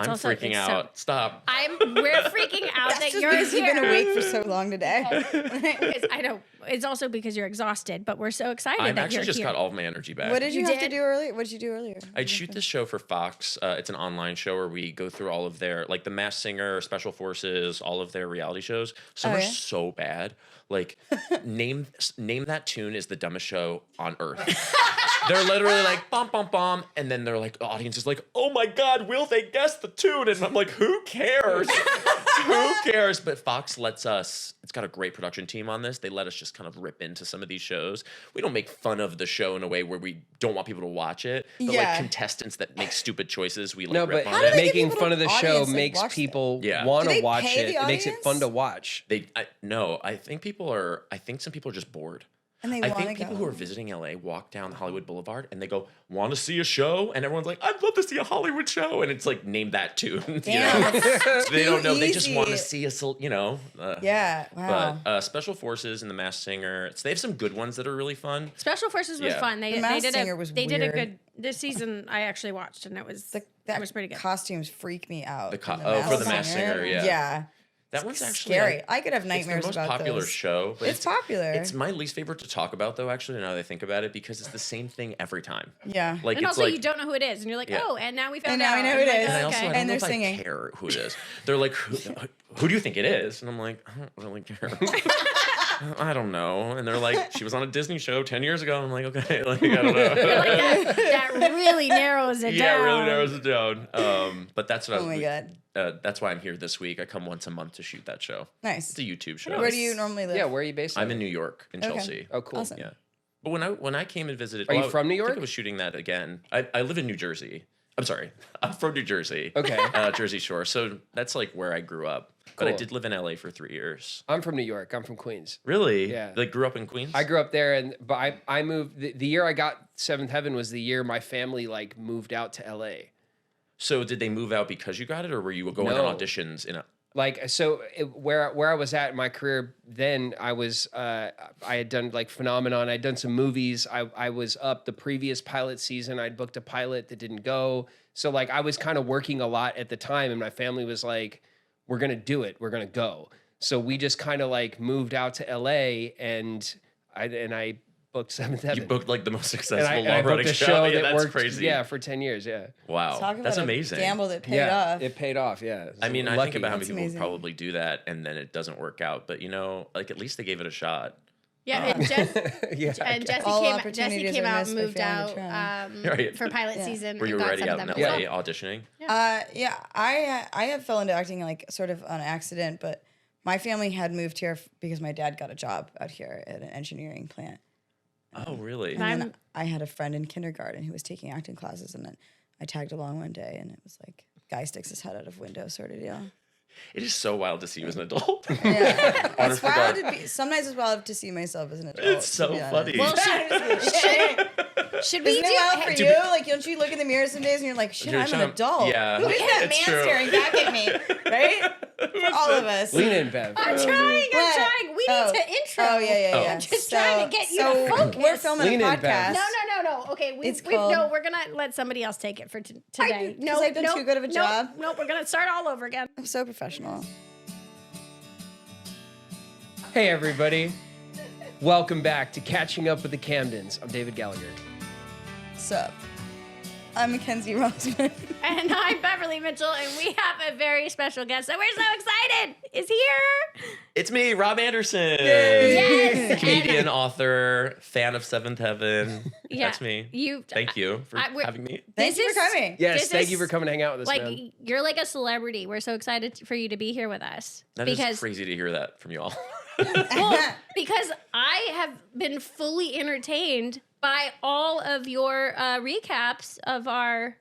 I'm freaking out. Stop. We're freaking out that you're because here. you've been awake for so long today. I know. It's also because you're exhausted, but we're so excited I've that actually you're just here. got all of my energy back. What did you have to did? do earlier? What did you do earlier? I'd shoot this show for Fox. It's an online show where we go through all of their, like, The Masked Singer, Special Forces, all of their reality shows. Some are so bad. Like, name that tune is the dumbest show on earth. They're literally like, bum, bum, bum. And then they're like, the audience is like, oh my God, will they guess the tune? And I'm like, who cares? Who cares? But Fox lets us, it's got a great production team on this. They let us just kind of rip into some of these shows. We don't make fun of the show in a way where we don't want people to watch it. But like contestants that make stupid choices, we like rip on it. Making fun of the show like, makes people want to watch it. It makes it fun to watch. I think some people are just bored. And I think people who are visiting LA walk down Hollywood Boulevard and they go, want to see a show? And everyone's like, I'd love to see a Hollywood show. And it's like, name that tune. Damn, you know? So they don't know. easy. They just want to see us, you know. Wow. But Special Forces and The Masked Singer, they have some good ones that are really fun. Special Forces was fun. The Masked Singer was They did a weird. good, this season I actually watched and it was pretty good. Costumes freak me out. For The Masked Singer, yeah. Yeah. That one's actually scary. I could have nightmares it's the most about popular those. show. But it's popular. It's my least favorite to talk about, though. Actually, now that I think about it, because it's the same thing every time. Yeah. Like and it's also like, you don't know who it is, and you're like, oh, and now we found And now out. we know who it is. And I also I don't And know they're if singing. I care who it is. They're like, who do you think it is? And I'm like, I don't really care. I don't know. And they're like, she was on a Disney show 10 years ago. I'm like, okay, like, I don't know. that really narrows it down. Yeah, it really narrows it down. But that's what I was. Oh my God. That's why I'm here this week. I come once a month to shoot that show. Nice. It's a YouTube show. Where do you normally live? Yeah, where are you based? I'm in New York, in Okay. Chelsea. Oh, cool. Awesome. Yeah. But when I came and visited, Are you from New I York? think I was shooting that again. I live in New Jersey. I'm sorry. I'm from New Jersey. Okay. Jersey Shore. So that's like where I grew up. But I Cool. did live in LA for 3 years. I'm from New York. I'm from Queens. Really? Yeah. Like grew up in Queens? I grew up there, but I moved. The year I got Seventh Heaven was the year my family like moved out to LA. So did they move out because you got it, or were you going No. on auditions in a? Like where I was at in my career then, I had done like Phenomenon. I'd done some movies. I was up the previous pilot season. I'd booked a pilot that didn't go. So like I was kind of working a lot at the time, and my family was like, "We're gonna do it. We're gonna go." So we just kind of like moved out to LA, and I booked Seventh Heaven. You booked like the most and successful I long booked running a show. show Yeah, that that's worked crazy. Yeah, for 10 years. Yeah. Wow. Talk about That's a amazing. gamble that paid off. It paid off. Yeah. I mean, I Lucky. think about how many That's people amazing. probably do that and then it doesn't work out. But you know, like at least they gave it a shot. Yeah, and Yeah. and Jesse All came opportunities came are out missed and by moved failing to out try. Right. for pilot season. Were you and got already some out of in them LA as well. auditioning? I fell into acting like sort of on accident, but my family had moved here because my dad got a job out here at an engineering plant. Oh, really? And then I had a friend in kindergarten who was taking acting classes, and then I tagged along one day, and it was like, guy sticks his head out of window sort of deal. It is so wild to see you as an adult. Yeah. Honest It's to wild God. to be, sometimes it's wild to see myself as an adult. It's so to be honest. funny. Well, should we Isn't do? it wild for you? Like, don't you look in the mirror some days and you're like, shit, You're I'm an trying- adult. yeah. Who is that man It's true. staring back at me? Right? For all of us. Lean in, Bev. I'm trying. What? We need to intro. Oh, yeah. I'm just trying to get you to focus. We're filming Lean a in, Bev. podcast. No. Okay, It's called- no. We're gonna let somebody else take it for today. No, I've done too good of a job? No, we're gonna start all over again. I'm so professional. Hey, everybody. Welcome back to Catching Up with the Camdens. I'm David Gallagher. Sup? I'm Mackenzie Rosman. And I'm Beverly Mitchell, and we have a very special guest that we're so excited is here. It's me, Rob Anderson. Yes. Comedian, author, fan of Seventh Heaven. Yeah. That's me. You. Thank you for we're- having me. Thank you for coming. Yes, This thank is you for coming to hang out with us, Like man. you're like a celebrity. We're so excited for you to be here with us. That is crazy to hear that from you all. Well, because I have been fully entertained by all of your recaps of our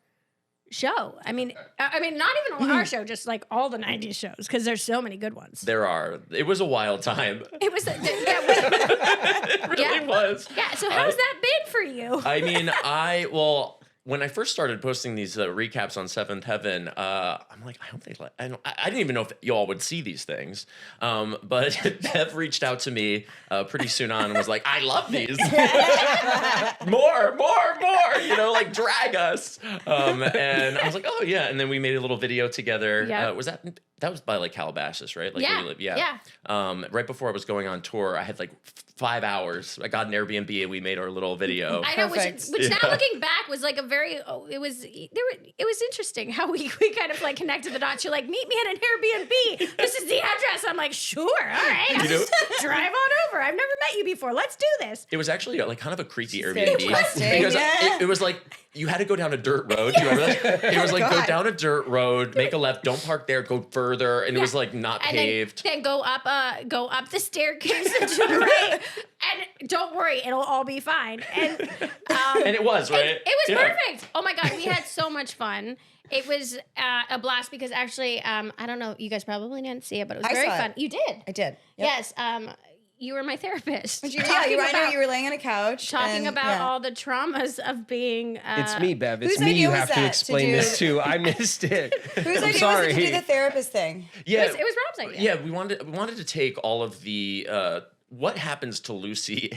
show. I mean, not even on our show, just like all the '90s shows, because there's so many good ones. There are. It was a wild time. It was, It really was. yeah. So how's that been for you? I mean, well, when I first started posting these recaps on Seventh Heaven, I'm like, I didn't even know if y'all would see these things. But Bev reached out to me pretty soon on and was like, I love these. more, like drag us. And I was like, oh yeah. And then we made a little video together. Yep. That was by like Calabasas, right? Like Yeah. where you live. Yeah. Right before I was going on tour, I had like 5 hours. I got an Airbnb and we made our little video. I know, which Perfect. now looking back was like it was interesting how we kind of like connected the dots. You're like, meet me at an Airbnb. This is the address. I'm like, sure, all right. I'll just drive on over. I've never met you before. Let's do this. It was actually like kind of a creepy Very Airbnb interesting, because yeah. it was like you had to go down a dirt road. Do you remember that? It was like go God. down a dirt road, make a left, don't park there, go further, and it was like not And paved. then go up the staircase and to the right. And don't worry, it'll all be fine. And And it was, right? It was Yeah. perfect. Oh my God, we had so much fun. It was a blast because actually, I don't know, you guys probably didn't see it, but it was I very saw fun. it. You did. I did. Yep. Yes. You were my therapist. Yeah, Talking I know about- you were laying on a couch. talking and, about yeah. all the traumas of being. It's me, Bev. It's whose me. idea You was have to that to explain do- this too. I missed it. Whose I'm idea sorry. was it to do the therapist thing? Yeah, It was Rob's idea. yeah. We wanted to take all of the what happens to Lucy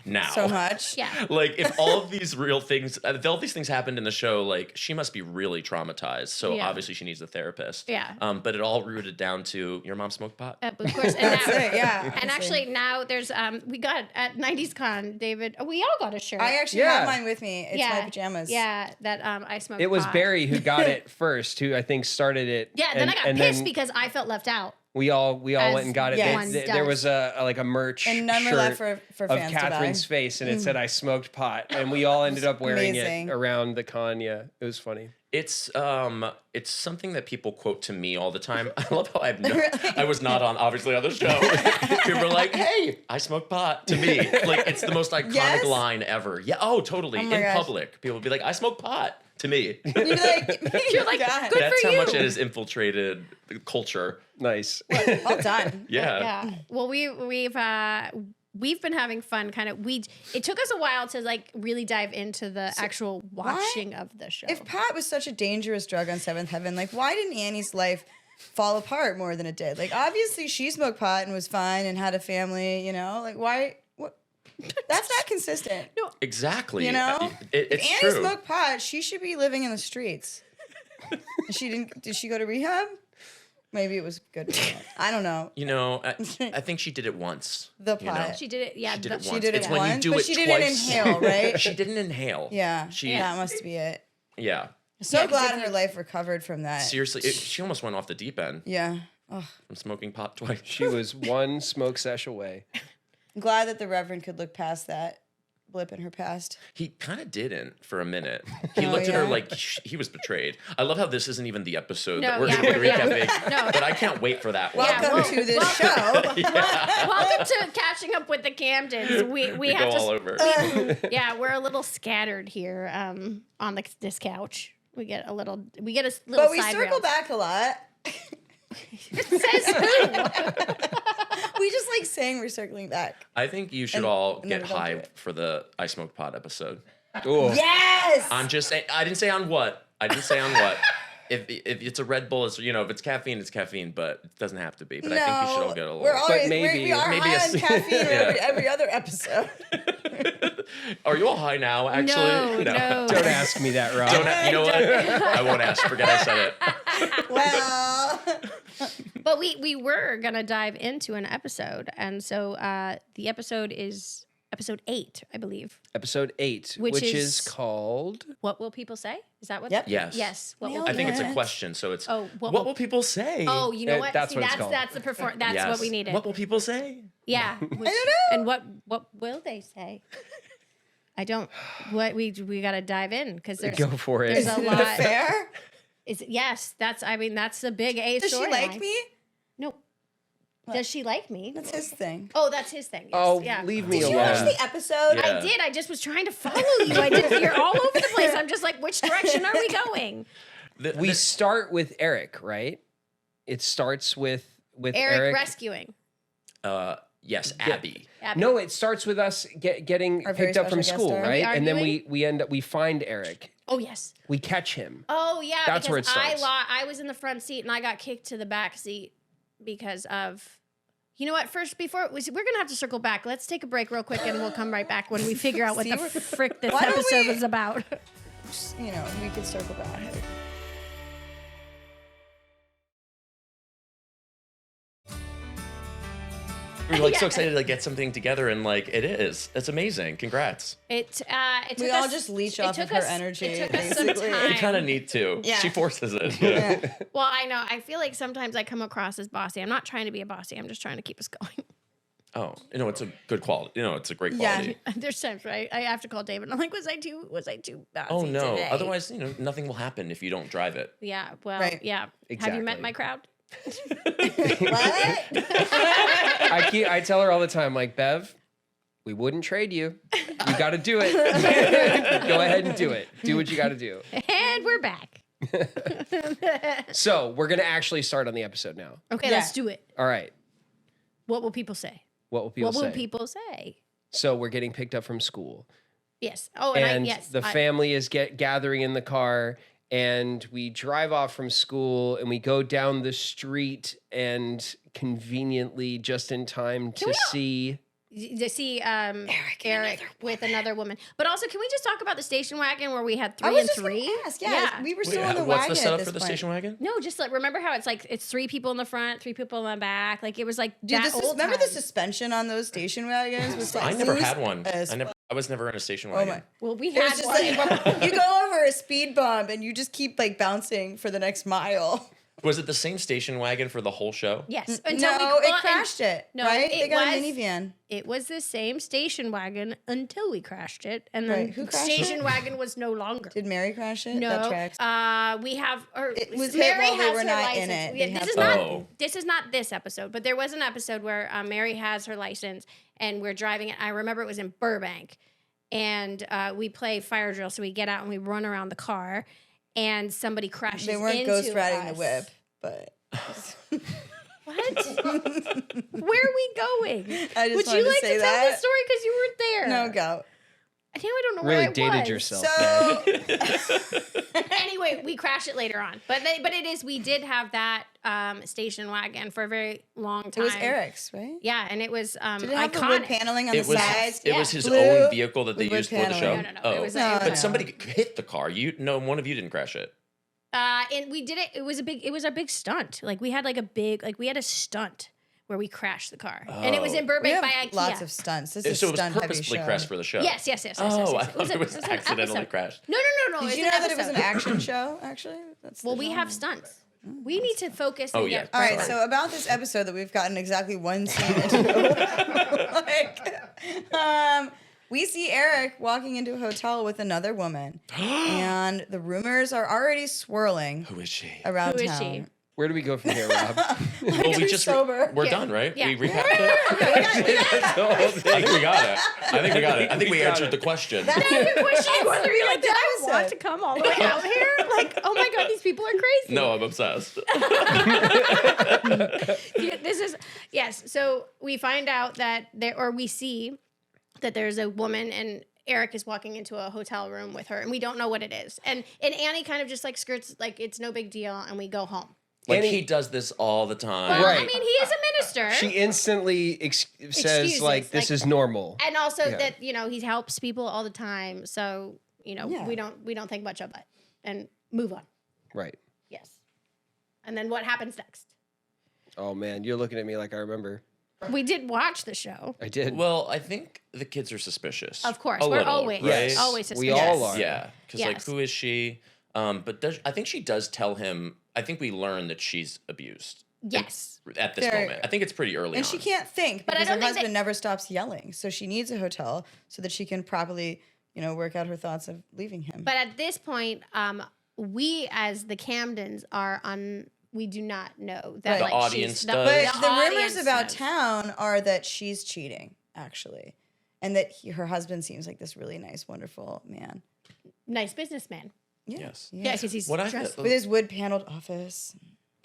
now. So much. Yeah. Like if all of these real things, if all these things happened in the show, like she must be really traumatized. So Yeah. obviously she needs a therapist. Yeah. But it all rooted down to your mom smoked pot. Of course. And That's now, it, yeah. And honestly. actually now there's we got at 90s Con, David. We all got a shirt. I actually Yeah. have mine with me. It's my pajamas. Yeah, that I smoked. It was pot. Barry who got it first, who I think started it. Yeah, then I got and pissed then because I felt left out. we all as went and got it. Yeah. one There does. was a merch And none were shirt left for of fans to buy. Catherine's face, and it said "I smoked pot," and we all ended up wearing Amazing. it around the con. Yeah, it was funny. It's something that people quote to me all the time. I love how Really? I was not obviously on the show. People are like, "Hey, I smoke pot." To me, like it's the most iconic Yes? line ever. Yeah. Oh, totally. Oh my In gosh. public, people would be like, "I smoke pot." To me, You're like, You're like, God. good that's for how you. much it has infiltrated the culture. Nice. Well done. Yeah. Yeah. Well, we've been having fun. It took us a while to like really dive into the actual watching of the show. If pot was such a dangerous drug on Seventh Heaven, like why didn't Annie's life fall apart more than it did? Like obviously she smoked pot and was fine and had a family, you know? Like why? What? That's not consistent. No, Exactly. You know? It's If Annie true. smoked pot, she should be living in the streets. She didn't. Did she go to rehab? Maybe it was good. Rehab. I don't know. You know, I think she did it once. The you know? pot. she did it. Yeah, She did it She once. did it It's when you once, do but it she didn't twice. inhale, right? She didn't inhale. Yeah, She- that must be it. Yeah. So Yeah, 'cause glad it's her life recovered from that. Seriously, she almost went off the deep end Yeah. Oh, from smoking pot twice. She was one smoke sesh away. I'm glad that the Reverend could look past that blip in her past. He kind of didn't for a minute. He Oh, looked at her yeah? like he was betrayed. I love how this isn't even the episode No, that we're yeah, going to be yeah. recapping. No. But I can't wait for that one. Welcome well- to this well- show. Welcome to catching up with the Camdens. We We have go to. all over. Yeah, we're a little scattered here on this couch. We get a little But we side circle rails. back a lot. Says who? We just like saying we're circling back. I think you should And- all and then get we don't do hyped it. for the I Smoke Pot episode. Oh, Yes. I'm just saying, I didn't say on what. I didn't say on what. If it's a Red Bull, it's, you know, if it's caffeine, but it doesn't have to be. But I think you should all get a little. We're always, maybe- we are maybe high a on s- caffeine Yeah. every other episode. Are you all high now, actually? No. don't ask me that, Rob. You know what? I won't ask. Forget I said it. Well, But we were gonna dive into an episode, and so the episode is episode 8, I believe. Episode 8, Which which is- is called. What will people say? Is that what? Yep. Yes. Yes. What will Nailed I think it's a Yes. question, so it's Oh, what, what will people say? Oh, you know what? That's See, what it's called. that's the That's Yes. what we needed. What will people say? Yeah. Which, don't know. And what will they say? I don't. What we got to dive in because there's Go for it. there's is a it lot. fair? Yes, that's. I mean, that's the big A Does she storyline. like me? No. Does she like me? That's his thing. Oh, that's his thing. Yes. Oh, yeah. leave me Did you alone. watch the episode? Yeah. I did. I just was trying to follow you. I did. You're all over the place. I'm just like, which direction are we going? We start with Eric, right? It starts with Eric Eric. rescuing. Yes, Abby. Abby. No, it starts with us getting Our very picked up from special guest school, star. right? Are we And then arguing? we end up we find Eric. Oh yes. We catch him. Oh yeah. That's where it because starts. I was in the front seat and I got kicked to the back seat because of. You know what? First, we're gonna have to circle back. Let's take a break real quick, and we'll come right back when we figure out what the frick this Why don't episode we- was about. You know, we could circle back. We were like so excited to like, get something together, and like it is. It's amazing. Congrats. It took We us, all just leech it off took of her us- energy, It took us some basically. time. You kind of need to. Yeah. She forces it. Yeah. Well, I know. I feel like sometimes I come across as bossy. I'm not trying to be a bossy. I'm just trying to keep us going. Oh, it's a good quality. It's a great Yeah. quality. There's times where I have to call David. I'm like, was I too bossy Oh no. today? Otherwise, nothing will happen if you don't drive it. Yeah. Well. Right. Yeah. Have you met Exactly. my crowd? What? I tell her all the time, like, Bev, we wouldn't trade you. You got to do it. Go ahead and do it. Do what you got to do. And we're back. So we're gonna actually start on the episode now. Okay, Yeah. let's do it. All right. What will people say? What will people what say? will people say? So we're getting picked up from school, Yes. Oh, and yes. the family is gathering in the car, and we drive off from school, and we go down the street, and conveniently, just in time to see. to see Eric with another woman. But also, can we just talk about the station wagon where we had I 3 was and just 3? gonna ask. Yeah, we were still on the What's wagon the at setup this for the point. station wagon? No, just like remember how it's like it's 3 people in the front, 3 people in the back. Like it was like Dude, that old remember the time. suspension on those station wagons was like I never loose had one. as I was never in a station Oh wagon. my! Well, we It was had just one. like you go over a speed bump and you just keep like bouncing for the next mile. Was it the same station wagon for the whole show? Yes, No, we it crashed it. No, right? it They got was- a minivan. It was the same station wagon until we crashed it, and then Right, who crashed station it? wagon was no longer. Did Mary crash it? No, That tracks. we have. Or It was hit Mary while they has were her not in license. it. Yeah, They this have is to- not. Oh. This is not this episode, but there was an episode where Mary has her license, and we're driving it. I remember it was in Burbank, and we play fire drill. So we get out and we run around the car, and somebody crashes. They weren't into ghost riding the us. whip, but What? Where are we going? I just Would wanted you to like say to tell that. the story because you weren't there? No, go. Now I don't know Really where I dated was. yourself. So Anyway, we crash it later on, but it is. We did have that station wagon for a very long it time. was Eric's, right? Yeah, and it was Did it have iconic. the wood paneling on It the was sides? it was his Blue own vehicle that they with wood used for the show. paneling. No. Oh, It was No, but no. somebody hit the car. One of you didn't crash it. And we did it. It was a big stunt. Like we had we had a stunt where we crashed the car, and it was in We Burbank have by IKEA. lots of stunts. This is So a it was stunt heavy purposefully show. crashed for the show. Yes. Oh, I yes. thought it was an accidentally episode. crashed. No. Did it's you an know that it was an episode. action show? Actually, that's Well, the we genre. have stunts. We need to focus. Oh, and yeah. get All right, right. so about this episode that we've gotten exactly one scene into, we see Eric walking into a hotel with another woman, and the rumors are already swirling Who is she? around Who is town. she? Where do we go from here, Rob? Well, we Too just sober. we're Yeah. done, right? Yeah. We recapped it. That's the whole I thing. think we got it. I think we got answered it. the question. That's the question. Whether you're like, did I episode. want to come all the way out here? Like, oh my god, these people are crazy. No, I'm obsessed. This is yes. So we find out that we see that there's a woman and Eric is walking into a hotel room with her, and we don't know what it is. And Annie kind of just like skirts like it's no big deal, and we go home. Like Any- he does this all the time. Well, Right. I mean, he is a minister. She instantly says, Excuses, like, this like- is normal. and also Yeah. that he helps people all the time. So Yeah. we don't think much of it and move on. Right. Yes. And then what happens next? Oh, man. You're looking at me like I remember. We did watch the show. I did. Well, I think the kids are suspicious. Of course, A we're little, always right? always We suspicious. all are. Yeah, because like, Yes. who is she? But I think she does tell him. I think we learn that she's abused. Yes. At this Very- moment, I think it's pretty early. And on. she can't think But I because don't her think husband that- never stops yelling. So she needs a hotel so that she can properly, work out her thoughts of leaving him. But at this point, we as the Camdens we do not know that Right. like The audience she's, does. But the rumors audience about knows. town are that she's cheating, actually, and that her husband seems like this really nice, wonderful man. Nice businessman. Yeah. Yes. Yeah, because he's What I dressed. With his wood paneled office.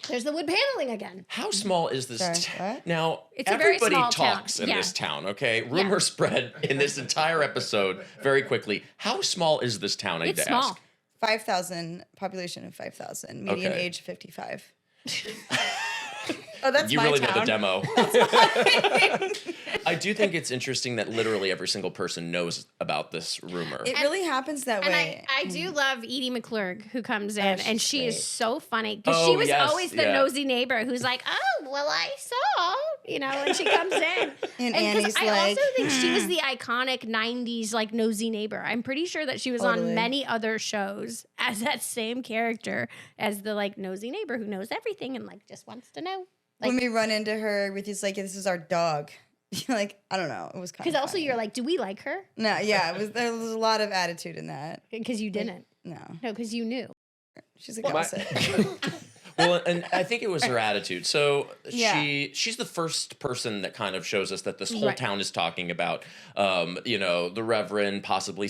There's the wood paneling again. How small is this? Sorry, what? Now, It's a very everybody small town. talks in Yeah. this town, okay? Rumor spread in this entire episode very quickly. How small is this town, I need It's to small. ask? 5,000, population of 5,000, median Okay. age 55. Oh, that's You my really town. know the demo. I do think it's interesting that literally every single person knows about this rumor. It really happens that And way. I do love Edie McClurg, who comes in, and she's she great. is so funny because Oh, she was yes, always the yeah. nosy neighbor who's like, "Oh, well, I saw," and she comes in. And 'cause Annie's I like, also think she was the iconic '90s like nosy neighbor. I'm pretty sure that she was Totally. on many other shows as that same character as the like nosy neighbor who knows everything and like just wants to know. when we run into her, Ruthie's like, "This is our dog." Like, I don't know. It was kind of Because also you're like, "Do we like her?" no, yeah. There was a lot of attitude in that. Because you didn't. No, No, because you knew. she's a My- gossip. Well, and I think it was her attitude. So Yeah. she's the first person that kind of shows us that this whole Right. town is talking about, the reverend possibly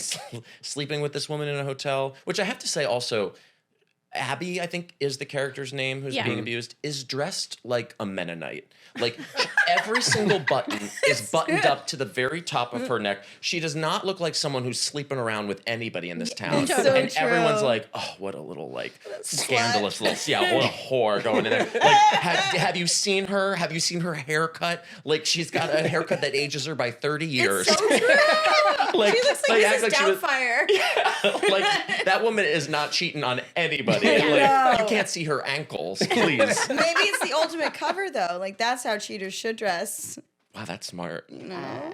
sleeping with this woman in a hotel, which I have to say also, Abby, I think is the character's name who's Yeah. being abused, is dressed like a Mennonite. Like every single button is buttoned up to the very top of her neck. She does not look like someone who's sleeping around with anybody in this town. It's so and everyone's true. like, oh, what a little like Slut. scandalous little, yeah, what a whore going in there. Like, have you seen her? Have you seen her haircut? Like she's got a haircut that ages her by 30 years. So true. like, She looks like act Mrs. she was- Doubtfire. like that woman is not cheating on anybody. Yeah. Like No. you can't see her ankles, please. Maybe it's the ultimate cover though. Like that's how cheaters should dress. Wow, that's smart. No, I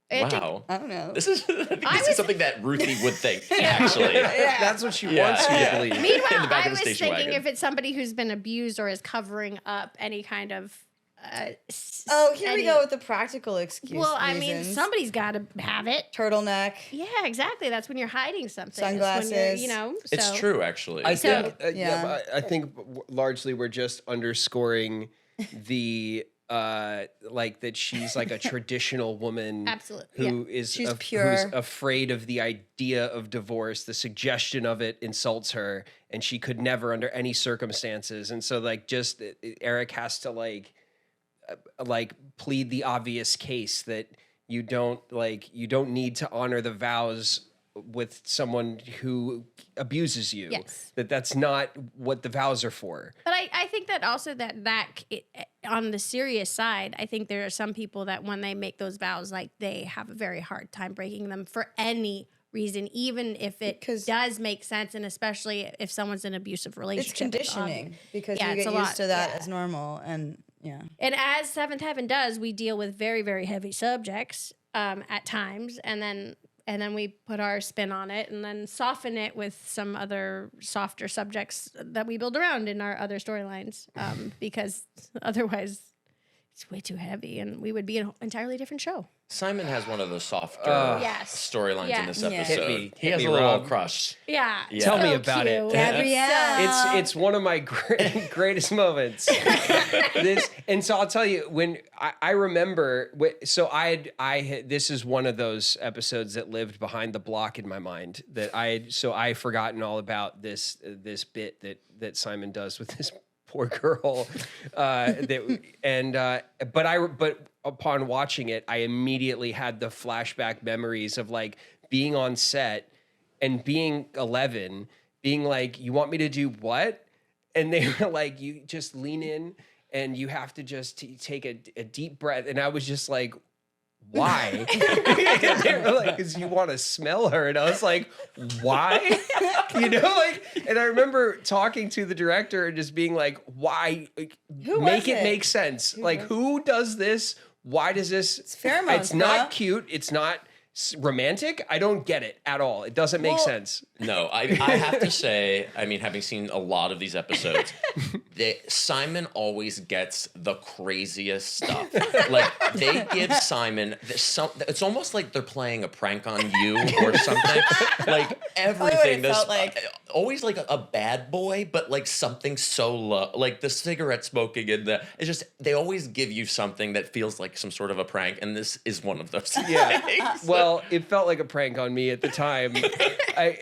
think- Wow. I don't know. This is I think I this was- is something that Ruthie would think, actually. That's what she Yeah. wants you Yeah. to believe. Meanwhile, In the back I of the was station thinking wagon. if it's somebody who's been abused or is covering up any kind of. Oh, here we go with the practical excuse. Well, I mean, reasons. somebody's got to have it. turtleneck. Yeah, exactly. That's when you're hiding something. It's when Sunglasses. you're, It's so- true, actually. I So- think, Yeah. I think largely we're just underscoring the like that she's like a traditional woman Absolutely, who is She's who's pure. afraid of the idea of divorce. The suggestion of it insults her, and she could never, under any circumstances. And so, like, just Eric has to like plead the obvious case that you don't need to honor the vows with someone who abuses you. Yes. That's not what the vows are for. But I think that also on the serious side, I think there are some people that when they make those vows, like they have a very hard time breaking them for any reason, even if it Because- does make sense, and especially if someone's in an abusive It's relationship. conditioning because Yeah, you it's get a used lot, to that yeah. as normal, and yeah. And as Seventh Heaven does, we deal with very, very heavy subjects at times, and then we put our spin on it, and then soften it with some other softer subjects that we build around in our other storylines, because otherwise it's way too heavy, and we would be an entirely different show. Simon has one of the softer Yes. storylines in Yes. this Yeah. episode. Hit me. He Hit has me, a little Rob. crush. Yeah, Yeah. Tell me so about it. cute. Gabrielle. It's one of my greatest moments. And so I'll tell you when I remember. So this is one of those episodes that lived behind the block in my mind. I forgotten all about this bit that Simon does with this poor girl. But upon watching it, I immediately had the flashback memories of like being on set and being 11, being like, "You want me to do what?" And they were like, "You just lean in and you have to just take a deep breath." And I was just like, "Why?" And they were like, "Because you want to smell her." And I was like, "Why?" And I remember talking to the director and just being like, "Why? Who Make was it it? make sense. Who does this? Why does this? It's pheromones, It's not bro. cute. It's not romantic. I don't get it at all. It doesn't make sense." No, I have to say, I mean, having seen a lot of these episodes, Simon always gets the craziest stuff. Like, they give Simon, it's almost like they're playing a prank on you or something. Like, everything. it felt like. Always like a bad boy, but like something so low. Like the cigarette smoking and it's just, they always give you something that feels like some sort of a prank, and this is one of those Yeah. things. Well, it felt like a prank on me at the time. I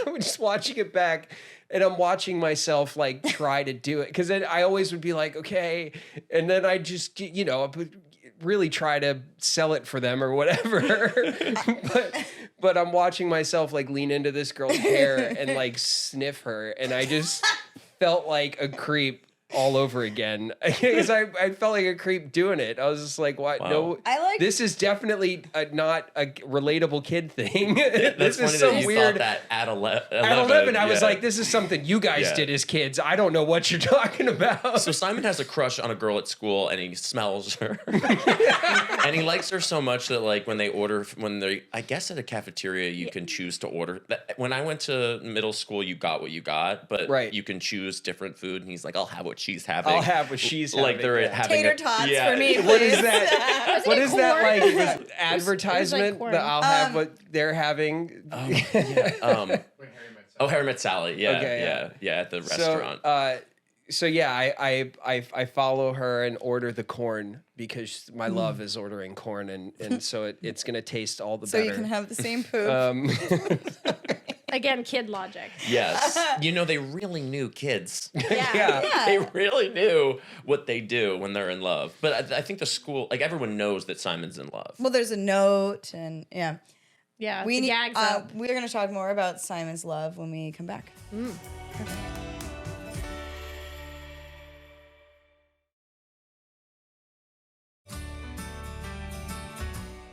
was just watching it back. and I'm watching myself like try to do it because then I always would be like, okay, and then I just I would really try to sell it for them or whatever, but I'm watching myself like lean into this girl's hair and like sniff her, and I just felt like a creep all over again because I felt like a creep doing it. I was just like, what? Wow. No, this is definitely not a relatable kid thing. This funny is so that you weird. thought that at 11. At 11, I was like, this is something you guys did as kids. I don't know what you're talking about. So Simon has a crush on a girl at school, and he smells her, and he likes her so much that like when they, I guess at a cafeteria you can choose to order. When I went to middle school, you got what you got, but you can choose different food. And he's like, I'll have what she's having. I'll have what she's having. Like they're having tater tots for me. Please. What is that? What is that like? This advertisement corn. that I'll have what they're having. Harry Met Sally. Yeah, Okay, yeah, at the restaurant. So yeah, I follow her and order the corn because my love is ordering corn, and so it's gonna taste all the So better. you can have the same poop. Again, kid logic. Yes. They really knew kids. Yeah. They really knew what they do when they're in love. But I think the school, like everyone knows that Simon's in love. Well, there's a note, and Yeah. we the gags up. we're gonna talk more about Simon's love when we come back.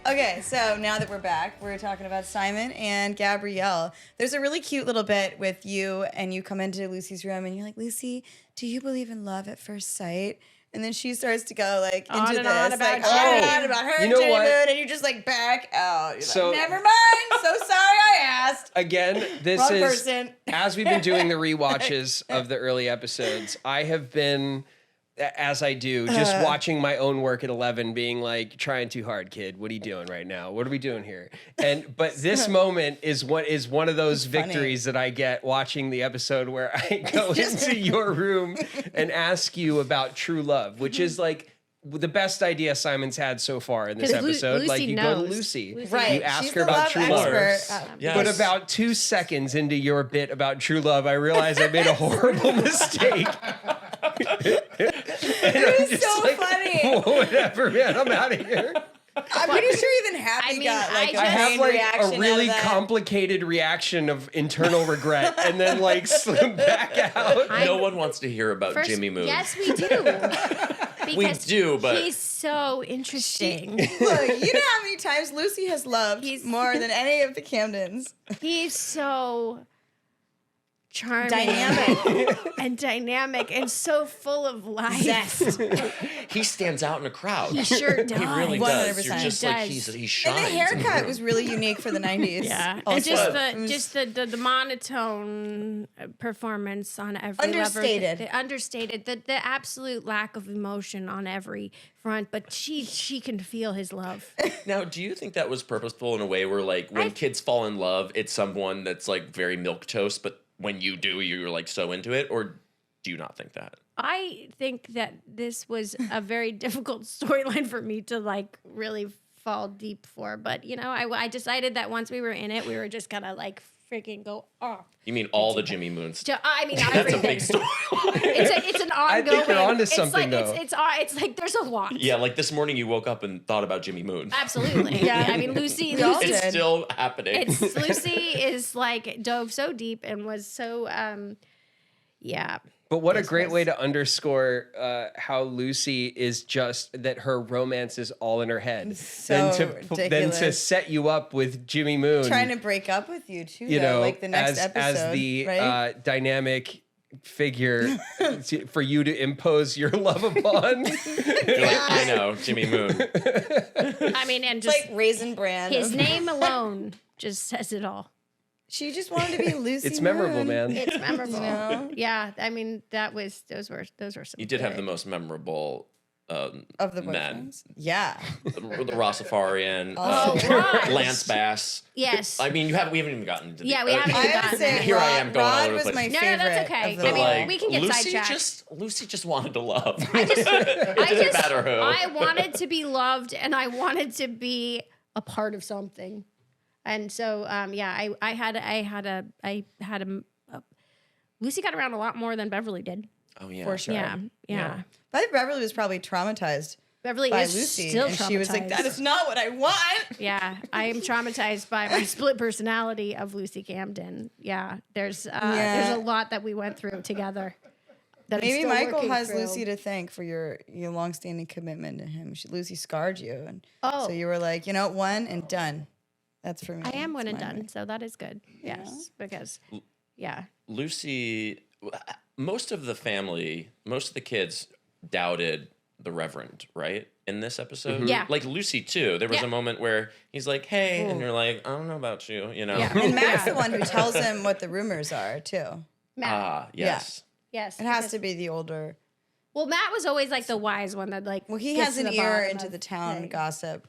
Okay, so now that we're back, we're talking about Simon and Gabrielle. There's a really cute little bit with you, and you come into Lucy's room, and you're like, Lucy, do you believe in love at first sight? And then she starts to go like On into and this, on about like Jimmy. on and on about her You and know Jimmy what? Moon, and you just like back out. You're So- like, never mind. So sorry I asked. Again, this Wrong is person. as we've been doing the rewatches of the early episodes. I have been, as I do, just watching my own work at 11, being like, trying too hard, kid. What are you doing right now? What are we doing here? But this moment is one of those victories that I get watching the episode where I go into your room and ask you about true love, which is like the best idea Simon's had so far in this 'Cause episode. Lucy like you knows. go to Lucy, Right. you ask She's her the about love true love. expert. Yes. But about 2 seconds into your bit about true love, I realized I made a horrible mistake. It was so funny. Whatever, man. I'm out of here. I'm pretty sure even Happy I mean, got like I a I have chain like reaction a really out of that. complicated reaction of internal regret, and then like slip back out. No one wants to hear about Jimmy Moon. Yes, we do. We do, but he's so interesting. Look, you know how many times Lucy has loved more than any of the Camdens. He's so charming, Dynamic. and so full of life. Zest. he stands out in a crowd. He sure does. He really does. You're 100%. just He like does. he shines. And the in haircut room. was really unique for the 90s. Yeah, also. and just It was the monotone performance on every Understated. level. Understated. The absolute lack of emotion on every front, but she can feel his love. Now, do you think that was purposeful in a way where, like, when kids fall in love, it's someone that's like very milquetoast, but when you do, you're like so into it, or do you not think that? I think that this was a very difficult storyline for me to like really fall deep for, but I decided that once we were in it, we were just gonna like freaking go off. You mean all the Jimmy Moons? I mean, That's a everything. big story. It's an ongoing. I think you're onto something, it's like, though. It's like there's a lot. Yeah, like this morning you woke up and thought about Jimmy Moon. Absolutely. Yeah. I mean, Lucy. all It's did. still happening. Lucy is like dove so deep and was so yeah. But what a This great was- way to underscore how Lucy is just that her romance is all in her head. So then to ridiculous. set you up with Jimmy Moon, trying to break up with you too, you though, know, like the next as episode, the right? dynamic figure for you to impose your love upon. You're like, I know, Jimmy Moon. I mean, and It's just like Raisin Bran. his name alone just says it all. She just wanted to be Lucy. It's memorable, Moon. man. It's memorable. You know? Yeah. I mean, those were some. You did have the most memorable Of the men. boyfriends. Yeah. The Rossafarian, Rod. Lance Bass. Yes. I mean, we haven't even gotten to the. Yeah, we haven't I even would gotten say there. Here I am going all Rod over the was place. my No, favorite. that's okay. Of the I mean, lot. we can get Lucy sidetracked. Lucy just wanted to love. I just matter who. I wanted to be loved and I wanted to be a part of something. And so I had a Lucy got around a lot more than Beverly did. Oh yeah. For sure. Yeah. I think Beverly was probably traumatized Beverly by is Lucy, still and traumatized. she was like, "That is not what I want." Yeah, I am traumatized by my split personality of Lucy Camden. Yeah, there's a lot that we went through together. That I'm Maybe still Michael working has through. Lucy to thank for your longstanding commitment to him. Lucy scarred you, and Oh. so you were like, one and done. That's for me. I am one That's and my done, way. so that is good. Yes, because Lucy, most of the kids doubted the Reverend, right? In this episode? Yeah. Like Lucy too. There was a moment where he's like, hey, and you're like, I don't know about you, Yeah. And Matt's the one who tells him what the rumors are too. Matt. Yes. Yes, It has to be the older. Well, Matt was always like the wise one that like. Well, he gets has to an the ear bottom into of the town things. gossip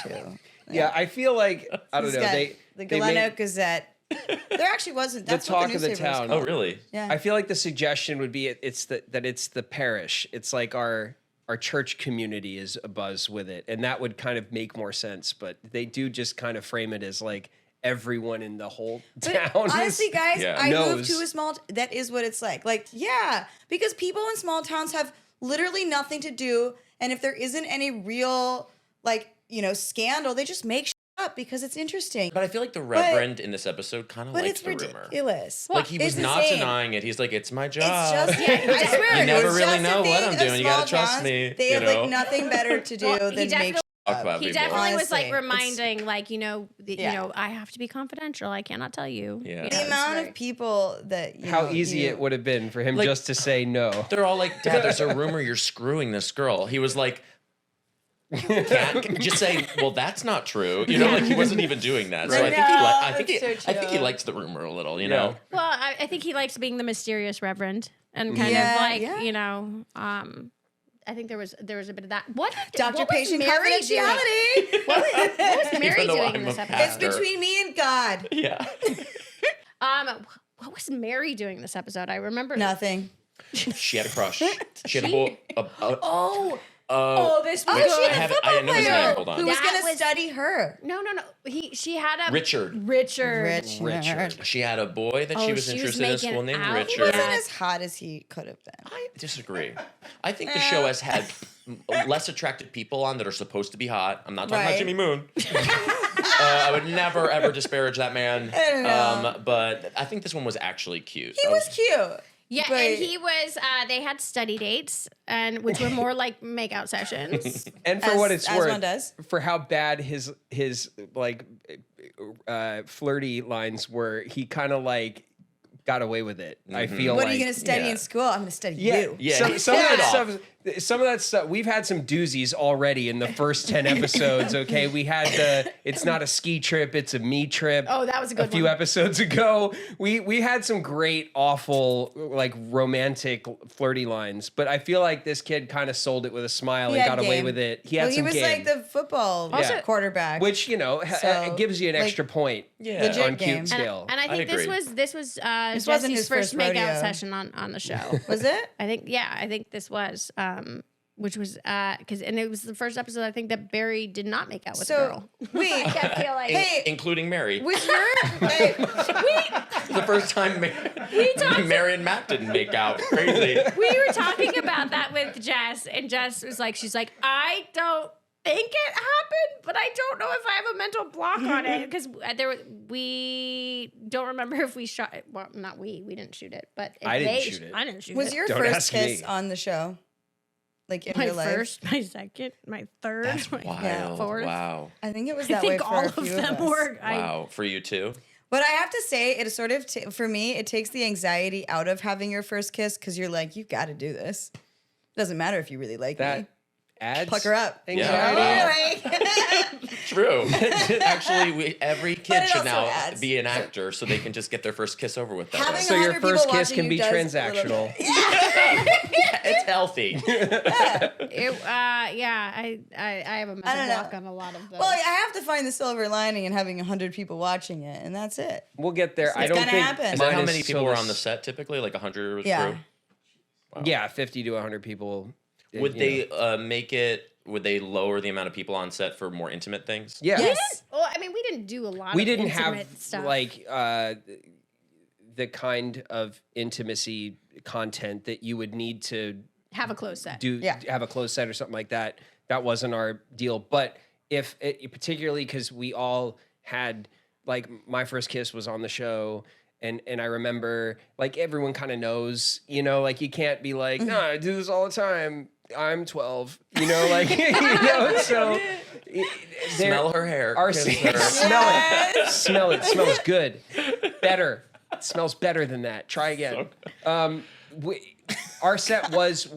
too. Yeah, I feel like I don't He's know. got They the they Galeno made- Gazette. There actually wasn't. That's talk what the of the newspaper was town. called. Oh, really? Yeah. I feel like the suggestion would be it's the parish. It's like our church community is abuzz with it, and that would kind of make more sense. But they do just kind of frame it as like everyone in the whole town. Honestly, guys, Yeah. I moved knows. to a small. That is what it's like. Like, yeah, because people in small towns have literally nothing to do, and if there isn't any real, scandal, they just make shit up because it's interesting. But I feel like the Reverend in this episode kind of But likes it's the rumor. ridiculous. Like he was It's not insane. denying it. He's like, it's my job. It's just, I swear, You never it's really just a know what thing I'm of doing. You gotta small trust towns. me, They you have know? nothing better to do Well, he than make definitely- Talk about He people. definitely was like Honestly, reminding, like, Yeah. I have to be confidential. I cannot tell you. Yeah. You the know, amount it's of people that How easy it would have been for him Like- just to say no. They're all like, Dad, there's a rumor you're screwing this girl. He was like, can't just say, well, that's not true. Like he wasn't even doing that. So Right. I think That's so I think he true. likes the rumor a little. You Yeah. know. Well, I think he likes being the mysterious Reverend and kind Yeah, of like, yeah. I think there was a bit of that. What Doctor what was Patient Mary doing? confidentiality. What was Mary Even though doing I'm in a this It's episode? pastor. between me and God. Yeah. What was Mary doing this episode? I remember Nothing. She had a crush. She had a boy. Oh, this was Oh, Wait, she I had a have- football I know his player name, hold on. who was That going to was- study her. No. She had a Richard. Richard. Richard. She had a boy that Oh, she was she was interested in making school named out He Richard. wasn't Yeah. as hot as he could have been. I disagree. I think the show has had less attractive people on that are supposed to be hot. I'm not talking about Right. Jimmy Moon. I would never ever disparage that man. I don't know. But I think this one was actually cute. He was cute. Yeah, But- and he was. They had study dates, which were more like makeout sessions. And for As- what it's as worth, one does. for how bad his like flirty lines were, he kind of like got away with it. I feel What like are you going to study yeah. in school? I'm going to study Yeah, you. Yeah, Some, he some of pulled that it stuff. Some of that stuff. We've had some doozies already in the first 10 episodes. Okay, we had the. It's not a ski trip. It's a me trip. Oh, that was a good few one. episodes ago. We had some great, awful, like romantic, flirty lines. But I feel like this kid kind of sold it with a smile He and had got away game. with it. He had Well, some he was game, like the football Also- quarterback. which So, gives you an like, extra point. Yeah. legit on game. cute scale. And I I think this agree. was wasn't Jesse's his first first makeout rodeo. session on the show. Was it? I think this was, which was and it was the first episode I think that Barry did not make out with the So, girl. wait. I feel like Hey, including Mary. was your... Hey, The first time Mary and Matt didn't make out. Crazy. we were talking about that with Jess, and Jess was like, she's like, I don't think it happened, but I don't know if I have a mental block on it because we don't remember if we shot it. Well, not we didn't shoot it, but if I didn't they shoot it. I didn't shoot was it. your Don't first ask kiss me. on the show? Like in my real life? first, my second, my third, That's my wild. fourth. Wow. I think it was I that way think for all a of few them us. were. Wow. For you too? But I have to say, it sort of, for me, it takes the anxiety out of having your first kiss because you're like, you got to do this. Doesn't matter if you really like me. That adds Pluck her up. anxiety. Yeah. Like, True. Actually, every But kid it should also now adds- be an actor so they can just get their first kiss over with that Having way. So your 100 people first kiss watching can you be does a little transactional. bit. It's healthy. I have a I mental don't know. block on a lot of those. Well, I have to find the silver lining in having 100 people watching it, and that's it. We'll get there. I It's don't gonna think happen. Is that mine how is many people till were this- on the set typically? Like 100 Yeah. crew? Yeah, 50 to 100 people. Would you know. they make it? Would they lower the amount of people on set for more intimate things? Yeah. Yes. well, I mean, we didn't do a lot. We of didn't intimate have stuff. like the kind of intimacy content that you would need to Have a closed set. have a closed set or something like that. That wasn't our deal. But if it, particularly because we all had, like, my first kiss was on the show. And I remember, like, everyone kind of knows, you know, like, you can't be like, no, I do this all the time. I'm 12, you know, like, you know, so. Smell her hair. Smell it. Smell it. Smells good. Better. It smells better than that. Try again. Our set was,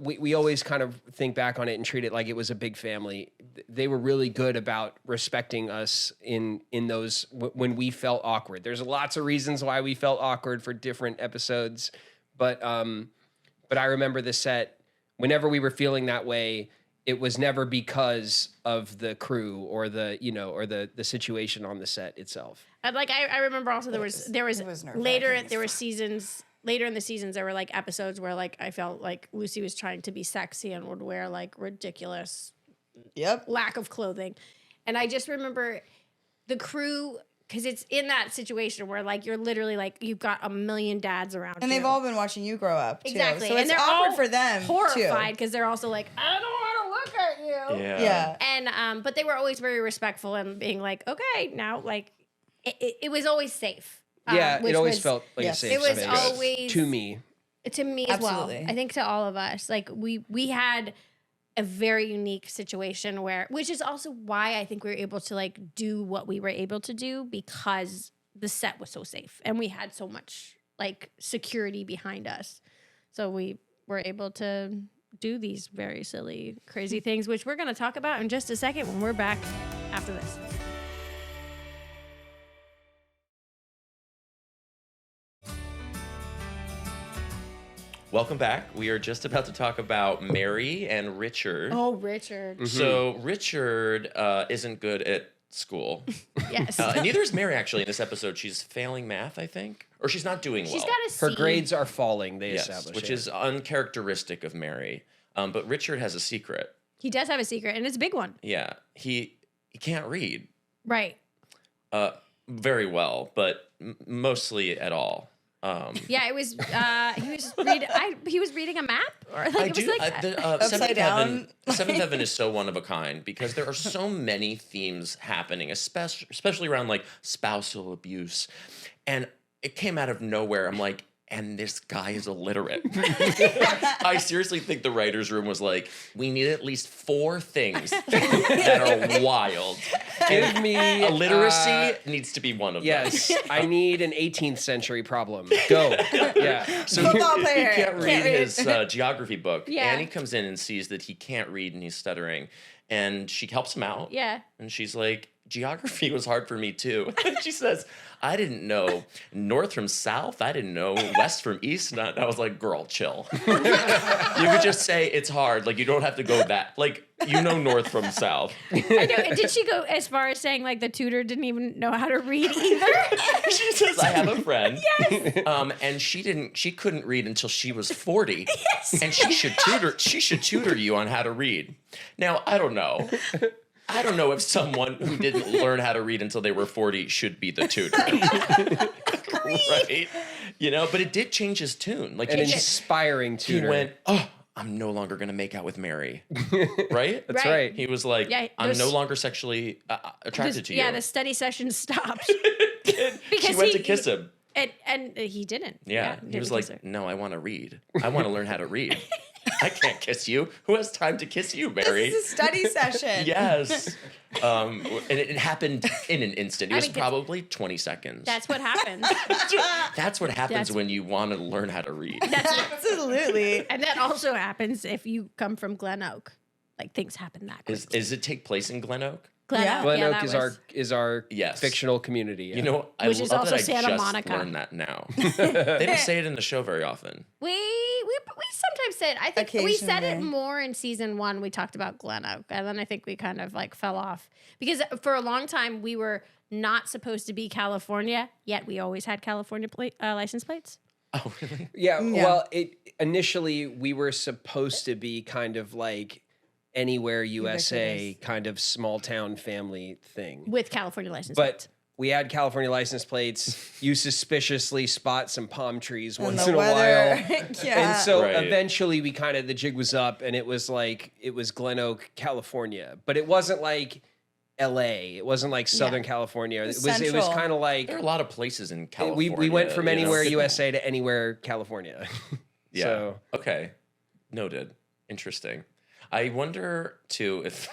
we always kind of think back on it and treat it like it was a big family. They were really good about respecting us in those when we felt awkward. There's lots of reasons why we felt awkward for different episodes, but I remember the set. Whenever we were feeling that way, it was never because of the crew or the, you know, or the situation on the set itself. Like I remember also there was seasons later in the seasons there were like episodes where like I felt like Lucy was trying to be sexy and would wear like ridiculous lack of clothing. And I just remember the crew, because it's in that situation where like you're literally like you've got a million dads around and you. they've all been watching you grow up too. Exactly. So and it's they're awkward all for them horrified too. because they're also like, I don't want to look at you. Yeah. And but they were always very respectful and being like, okay, now like it was always safe. It always felt like a safe It was space always to me. To me as well. I think to all of us. Like we had a very unique situation which is also why I think we were able to like do what we were able to do, because the set was so safe and we had so much like security behind us. So we were able to do these very silly, crazy things, which we're going to talk about in just a second when we're back after this. Welcome back. We are just about to talk about Mary and Richard. Oh, Richard. Mm-hmm. So Richard isn't good at school. Yes. And neither is Mary, actually, in this episode. She's failing math, I think. Or she's not doing well. She's got a C. Her grades are falling, they Yes, established. which is uncharacteristic of Mary. But Richard has a secret. He does have a secret, and it's a big one. Yeah. He can't read. Right. Very well, but mostly at all. Yeah, it was. He was reading a map, or like it was like upside down. Seventh Heaven is so one of a kind because there are so many themes happening, especially around like spousal abuse, and it came out of nowhere. I'm like, and this guy is illiterate. I seriously think the writer's room was like, we need at least 4 things that are wild. Give me illiteracy needs to be one of them. Yes, I need an 18th century problem. Go. Yeah. So Football he player. can't read his geography book. Yeah. Annie comes in and sees that he can't read and he's stuttering. And she helps him out. Yeah. And she's like, geography was hard for me too. She says, I didn't know north from south. I didn't know west from east. And I was like, girl, chill. You could just say it's hard. Like, you don't have to go that. Like, you know north from south. I know. Did she go as far as saying like the tutor didn't even know how to read either? She says, I have a friend. Yes. And she couldn't read until she was 40. Yes. And she should tutor you on how to read. Now, I don't know if someone who didn't learn how to read until they were 40 should be the tutor. Right? You know, but it did change his tune. Like, an inspiring tutor. He went, oh, I'm no longer going to make out with Mary. Right? That's right. He was like, I'm no longer sexually attracted to you. Yeah, the study session stopped. Because she went to kiss him. And he didn't. Yeah. He was like, no, I want to read. I want to learn how to read. I can't kiss you. Who has time to kiss you, Mary? This is a study session. Yes. And it happened in an instant. It was probably 20 seconds. That's what happens. That's what happens when you want to learn how to read. Absolutely. And that also happens if you come from Glen Oak. Like, things happen that quick. Does it take place in Glen Oak? Glen Oak is our fictional community. Yeah. You know, I Which is love also that I Santa just Monica. learned that now. They don't say it in the show very often. We sometimes said, I think we said it Occasionally. more in season 1. We talked about Glen Oak, and then I think we kind of like fell off because for a long time we were not supposed to be California, yet we always had California license plates. Oh, really? Yeah. Well, initially we were supposed to be kind of like Anywhere USA Ubiquitous. kind of small town family thing. With California license But plates. we had California license plates. You suspiciously spot some palm trees And once the in a weather. while. Yeah. And so Right. eventually the jig was up and it was Glen Oak, California. But it wasn't like LA. It wasn't like Southern California. It was Central. kind of like There are a lot of places in California. we went from you know? anywhere USA to anywhere California. Yeah. So Okay. Noted. Interesting. I wonder too if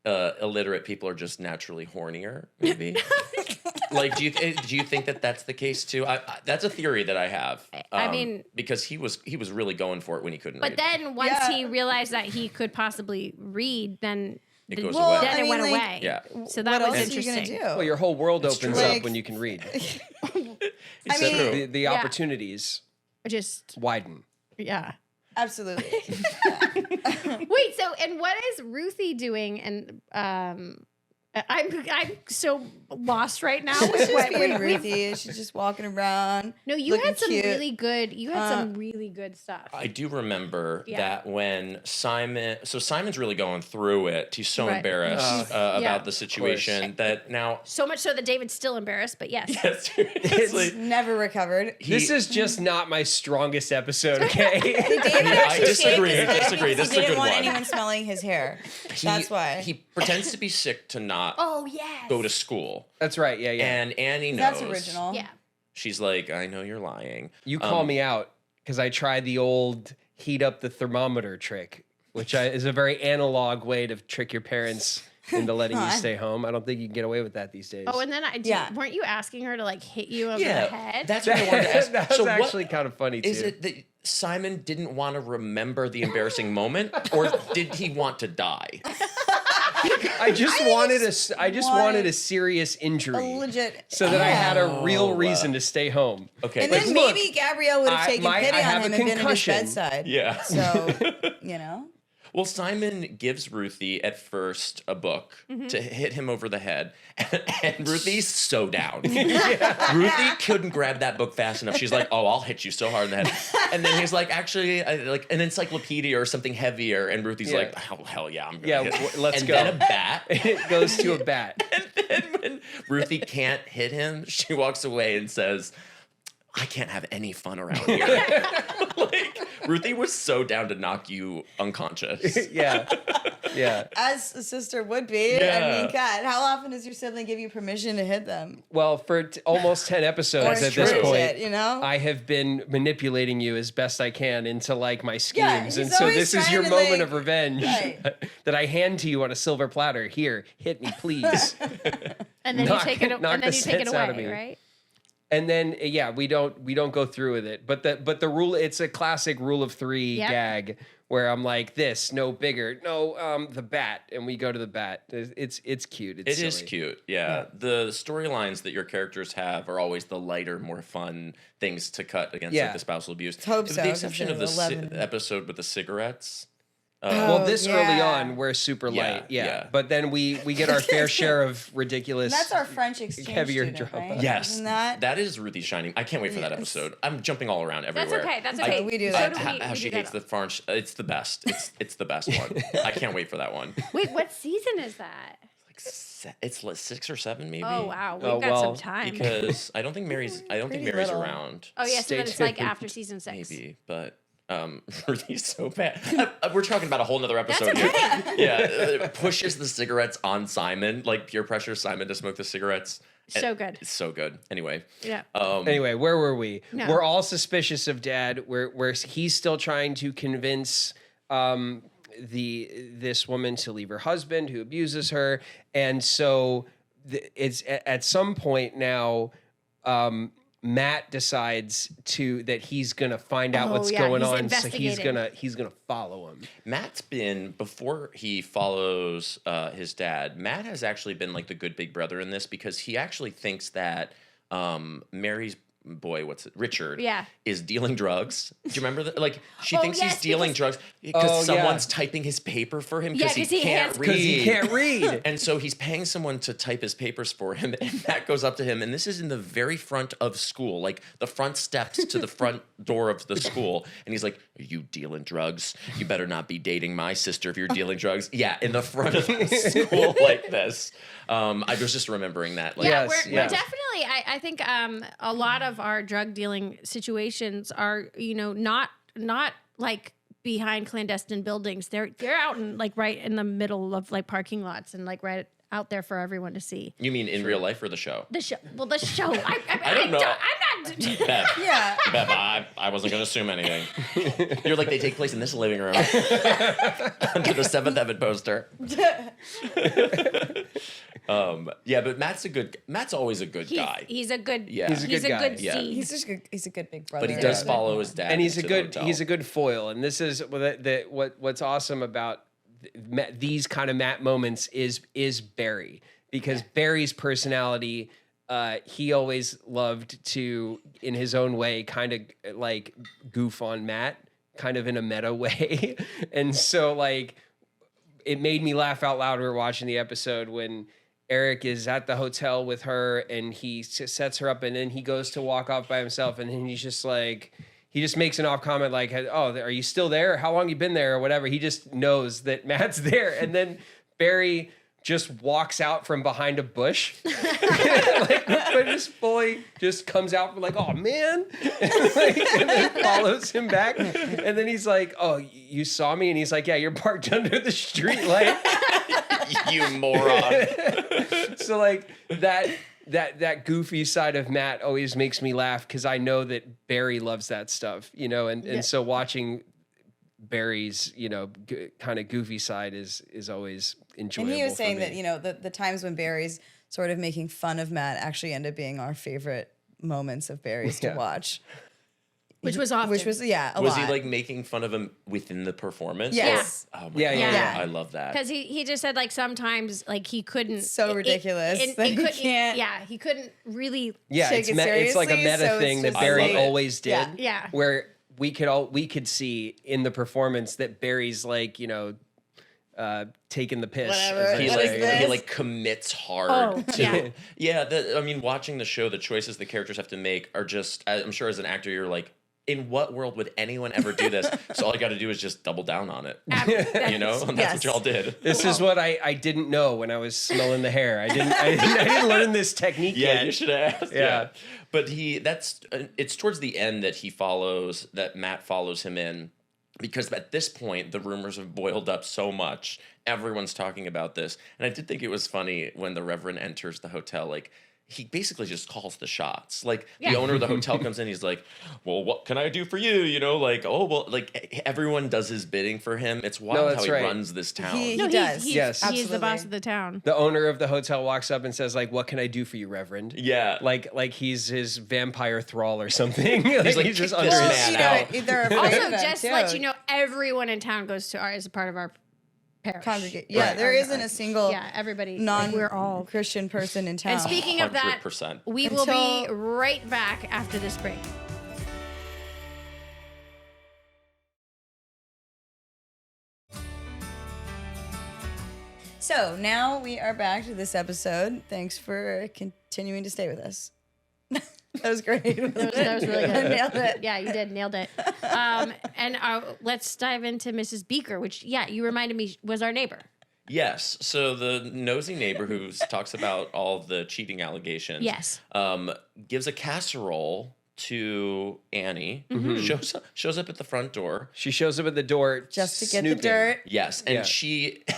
illiterate people are just naturally hornier. Maybe. Like, do you think that that's the case too? That's a theory that I have. I mean, because he was really going for it when he couldn't but read. then once Yeah. he realized that he could possibly read, then It the- goes Well, away. then I it mean, went like, away. Yeah. So What that was else are you interesting. gonna do? well, your whole world It's opens true. up Like- when you can read. It's I mean- true. The Yeah. opportunities Just widen. yeah. Absolutely. Wait, so and what is Ruthie doing? And I'm so lost right now. She's with just what being we've- Ruthie. She's just walking around. No, you looking had some cute. really good. You had some really good stuff. I do remember Yeah. that when Simon's really going through it. He's so Right. embarrassed Yeah. about the situation that now. So much so that David's still embarrassed. But yes, Seriously, Never recovered. This is just not my strongest episode, okay? David I actually disagree. shaved I his head disagree. because This is he a didn't good want one. anyone smelling his hair. That's why. He pretends to be sick to not oh yes, go to school, That's right. Yeah, yeah. and Annie knows. That's original. yeah. She's like, I know you're lying. You call me out because I tried the old heat up the thermometer trick, which is a very analog way to trick your parents into letting you stay home. I don't think you can get away with that these days. Oh, and then Yeah. weren't you asking her to like hit you over the Yeah, head? that's what I wanted to ask. that was So actually what kind of funny too. is it that Simon didn't want to remember the embarrassing moment, or did he want to die? I just wanted wanted a serious injury, A legit. so that I had a real Oh, reason to stay home. Okay, And but then look, maybe Gabrielle would have taken pity I on have him a and been at his concussion. bedside. yeah. So, you know. Well, Simon gives Ruthie at first a book to hit him over the head, and Ruthie's so down. Ruthie couldn't grab that book fast enough. She's like, "Oh, I'll hit you so hard in the head," and then he's like, "Actually, like an encyclopedia or something heavier," and Ruthie's Yeah. like, "Oh, hell yeah, I'm gonna Yeah, hit." let's and go. then a bat. It goes to a bat. And then when Ruthie can't hit him, she walks away and says, I can't have any fun around here. Like, Ruthie was so down to knock you unconscious. Yeah, yeah. As a sister would be. I Yeah. mean, God, how often does your sibling give you permission to hit them? Well, for almost 10 episodes Or at this true. point, shit, you know? I have been manipulating you as best I can into like my schemes, he's and so always this is trying your to, moment like- of revenge Right. that I hand to you on a silver platter. Here, hit me, please. and then knock- you take it. knock And then the you take it sense out of away, me. right? And then yeah, we don't go through with it. But the rule, it's a classic rule of three Yep. gag where I'm like, this, no bigger, no the bat, and we go to the bat. It's cute. It's It is silly. cute. Yeah. The storylines that your characters have are always the lighter, more fun things to cut against Yeah. like the spousal abuse. Hope With so, the 'cause exception of they're the 11. episode with the cigarettes. Well, this early yeah. on, we're super Yeah, light, yeah. yeah. But then we get our fair share of ridiculous. And that's our French exchange heavier student, drama. right? Yes, Isn't that? that is Ruthie shining. I can't wait for that Yes. episode. I'm jumping all around That's everywhere. okay. That's I- okay. we do So that. do How, we how do she that. hates the French. It's the best. It's the best one. I can't wait for that one. Wait, what season is that? It's like 6 or 7 maybe. Oh wow, we've Oh, got well, some time. Because I don't think Mary's Pretty Mary's little. around. Oh yeah, so Stay then it's like tuned. after season 6. Maybe, but Ruthie's so bad. We're talking about a whole nother episode That's here. Yeah, pushes the cigarettes on Simon, like peer pressure Simon to smoke the cigarettes. So good. It's so good. Anyway, Yeah. Anyway, where were we? No. We're all suspicious of Dad. Where he's still trying to convince this woman to leave her husband who abuses her, and so it's at some point now. Matt decides that he's gonna find out Oh, what's yeah, going he's on, so investigating. he's gonna follow him. Matt's been, before he follows his dad, Matt has actually been like the good big brother in this because he actually thinks that Mary's boy, Richard, Yeah. is dealing drugs. Do you remember that? Like, she Oh, thinks yes, he's dealing because- drugs because Oh, yeah. someone's typing his paper for him Yeah, because 'cause he he can't has- read. Because he can't read. And so he's paying someone to type his papers for him, and Matt goes up to him, and this is in the very front of school, like the front steps to the front door of the school, and he's like, "Are you dealing drugs? You better not be dating my sister if you're dealing drugs." Yeah, in the front of the school like this. I was just remembering that. Like, Yeah, Yes, we're yes. definitely. I think a lot of our drug dealing situations are, not like behind clandestine buildings. They're out in like right in the middle of like parking lots and like right out there for everyone to see. You mean in real life or the show? The show. Well, the show. I don't know. I'm not. Bev, Yeah. Bev, I wasn't going to assume anything. You're like, they take place in this living room under the Seventh Heaven poster. Yeah, but Matt's always a good guy. He's a good. Yeah. He's a good guy. seed. Yeah. He's a good big brother. But he does Yeah. follow his dad. And he's a to the good hotel. foil. And this is what's awesome about these kind of Matt moments is Barry, because Barry's personality, he always loved to, in his own way, kind of like goof on Matt, kind of in a meta way. And so like it made me laugh out loud. We were watching the episode when Eric is at the hotel with her and he sets her up, and then he goes to walk off by himself, and then he's just like, he just makes an off comment like, "Oh, are you still there? How long you been there?" or whatever. He just knows that Matt's there. And then Barry just walks out from behind a bush. Like, but just fully just comes out like, "Oh man," and then follows him back. And then he's like, "Oh, you saw me?" And he's like, "Yeah, you're parked under the street light." You moron. So like that goofy side of Matt always makes me laugh, because I know that Barry loves that stuff, and so watching Barry's, kind of goofy side is always enjoyable. And he was saying for me. that, the times when Barry's sort of making fun of Matt actually end up being our favorite moments of Barry's Yeah. to watch. Which was often. Which was, a Was lot. he like making fun of him within the performance? Yes. Oh my Yeah, God. yeah, yeah. I love that. Because he just said like sometimes like he couldn't. So ridiculous that he can't- Yeah, he couldn't really. Yeah, take it's, it it's like a seriously, meta so it's thing that just Barry like- always did. Yeah. Yeah. Where we could see in the performance that Barry's like, taking the piss. Whatever. as they He What like is say. this? he like commits hard Oh, to yeah. yeah. I mean, watching the show, the choices the characters have to make are just. I'm sure as an actor, you're like, in what world would anyone ever do this? So all you got to do is just double down on it. You know, and that's what Yes. y'all did. This is what I didn't know when I was smelling the hair. I didn't learn this technique Yeah, yet. you should have asked. Yeah. But it's towards the end that Matt follows him in, because at this point the rumors have boiled up so much. Everyone's talking about this. And I did think it was funny when the Reverend enters the hotel, like he basically just calls the shots. Like the owner of the hotel comes in, he's like, "Well, what can I do for you?" Like, "Oh, well," like everyone does his bidding for him. It's wild how that's he right. runs this town. He No, does. Yes. He's the boss Absolutely. of the town. The owner of the hotel walks up and says, like, "What can I do for you, Reverend?" Yeah. Like he's his vampire thrall or something. Like, like, he's just "Kick under this his man spell. out." They're afraid Also, of them, just too. to let you know, everyone in town goes to as a part of our parish. Congregate. Yeah, Right. there isn't a single Yeah, everybody. we're all. all Christian person in town. And speaking of that, 100%. we will be Until- right back after this break. So now we are back to this episode. Thanks for continuing to stay with us. That was great. That was really good. Nailed it. Yeah, you did. Nailed it. And let's dive into Mrs. Beaker, which, you reminded me was our neighbor. Yes. So the nosy neighbor who talks about all the cheating allegations, Yes. gives a casserole to Annie, shows up at the front door. She shows up at the door Just to get the snooping. dirt. Yes, and Yeah.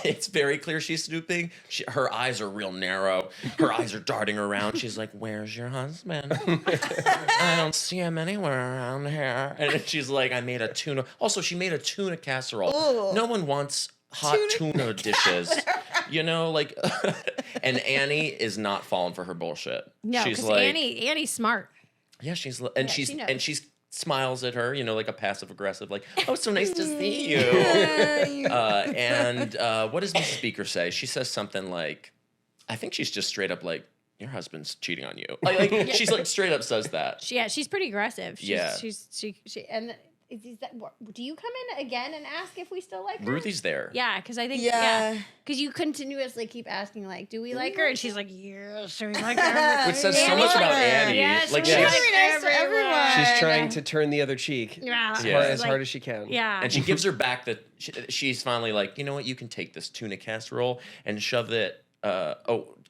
it's very clear she's snooping. Her eyes are real narrow. Her eyes are darting around. She's like, "Where's your husband? I don't see him anywhere around here." And then she's like, "I made a tuna." Also, she made a tuna casserole. Ooh. No one wants hot tuna dishes. Like, and Annie is not falling for her bullshit. No, she's because like, Annie's smart. yeah, she she knows. smiles at her, like a passive aggressive, like, "Oh, so nice to see you." And what does Mrs. Beaker say? She says something like, I think she's just straight up like, your husband's cheating on you. Like she's like straight up says that. She's pretty aggressive. Yeah. She and is that, do you come in again and ask if we still like her? Ruthie's there. Yeah, because I think because you continuously keep asking like, do we like her? And she's like, yes, we like her. Which says so much about Annie. Yes, like we she's, like everyone. She's trying to turn the other cheek as hard as she can. Yeah. and she gives her back the. She's finally like, you know what? You can take this tuna casserole and shove it.